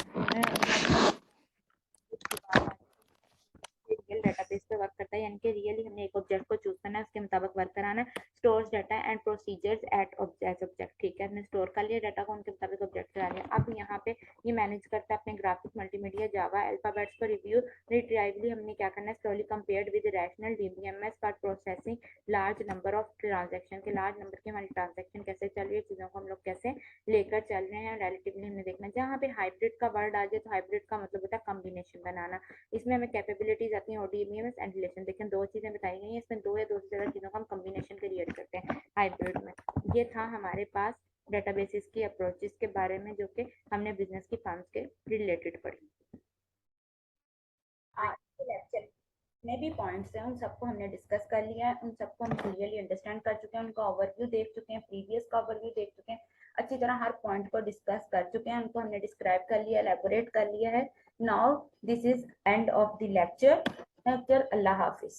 Speaker 1: रियल डेटाबेस पे वर्क करता है, यानी कि रियली हमने एक ऑब्जेक्ट को चूज करना है, उसके मुताबिक वर्क कराना है। Stores data and procedures at object, ठीक है, हमने स्टोर कर लिया डाटा को, उनके मुताबिक ऑब्जेक्ट करा लिया। अब यहाँ पे ये मैनेज करता है अपने ग्राफिक मल्टीमीडिया जावा अल्फाबेट्स को रिव्यू रिट्राइवली, हमने क्या करना है, slowly compared with rational DBMS for processing large number of transaction, के लार्ज नंबर की हमारी ट्रांजेक्शन कैसे चल रही है, चीज़ों को हम लोग कैसे लेकर चल रहे हैं, रिलेटिवली हमने देखना। जहाँ पे हाइब्रिड का वर्ड आ जाए तो हाइब्रिड का मतलब होता है कॉम्बिनेशन बनाना, इसमें हमें कैपेबिलिटीज आती हैं ओडीबीएमएस एंड रिलेशन। देखें दो चीजें बताई गई हैं, इसमें दो या दो से ज्यादा चीजों का हम कॉम्बिनेशन क्रिएट करते हैं हाइब्रिड में। ये था हमारे पास डेटाबेसिस की अप्रोचेस के बारे में, जो कि हमने बिजनेस की फर्म्स के रिलेटेड पढ़ी। आज के लेक्चर में भी पॉइंट्स हैं, उन सबको हमने डिस्कस कर लिया है, उन सबको हम क्लियरली अंडरस्टैंड कर चुके हैं, उनका ओवरव्यू देख चुके हैं, प्रीवियस का ओवरव्यू देख चुके हैं, अच्छी तरह हर पॉइंट को डिस्कस कर चुके हैं, उनको हमने डिस्क्राइब कर लिया, एलेबोरेट कर लिया है। Now this is end of the lecture. Allah Hafiz.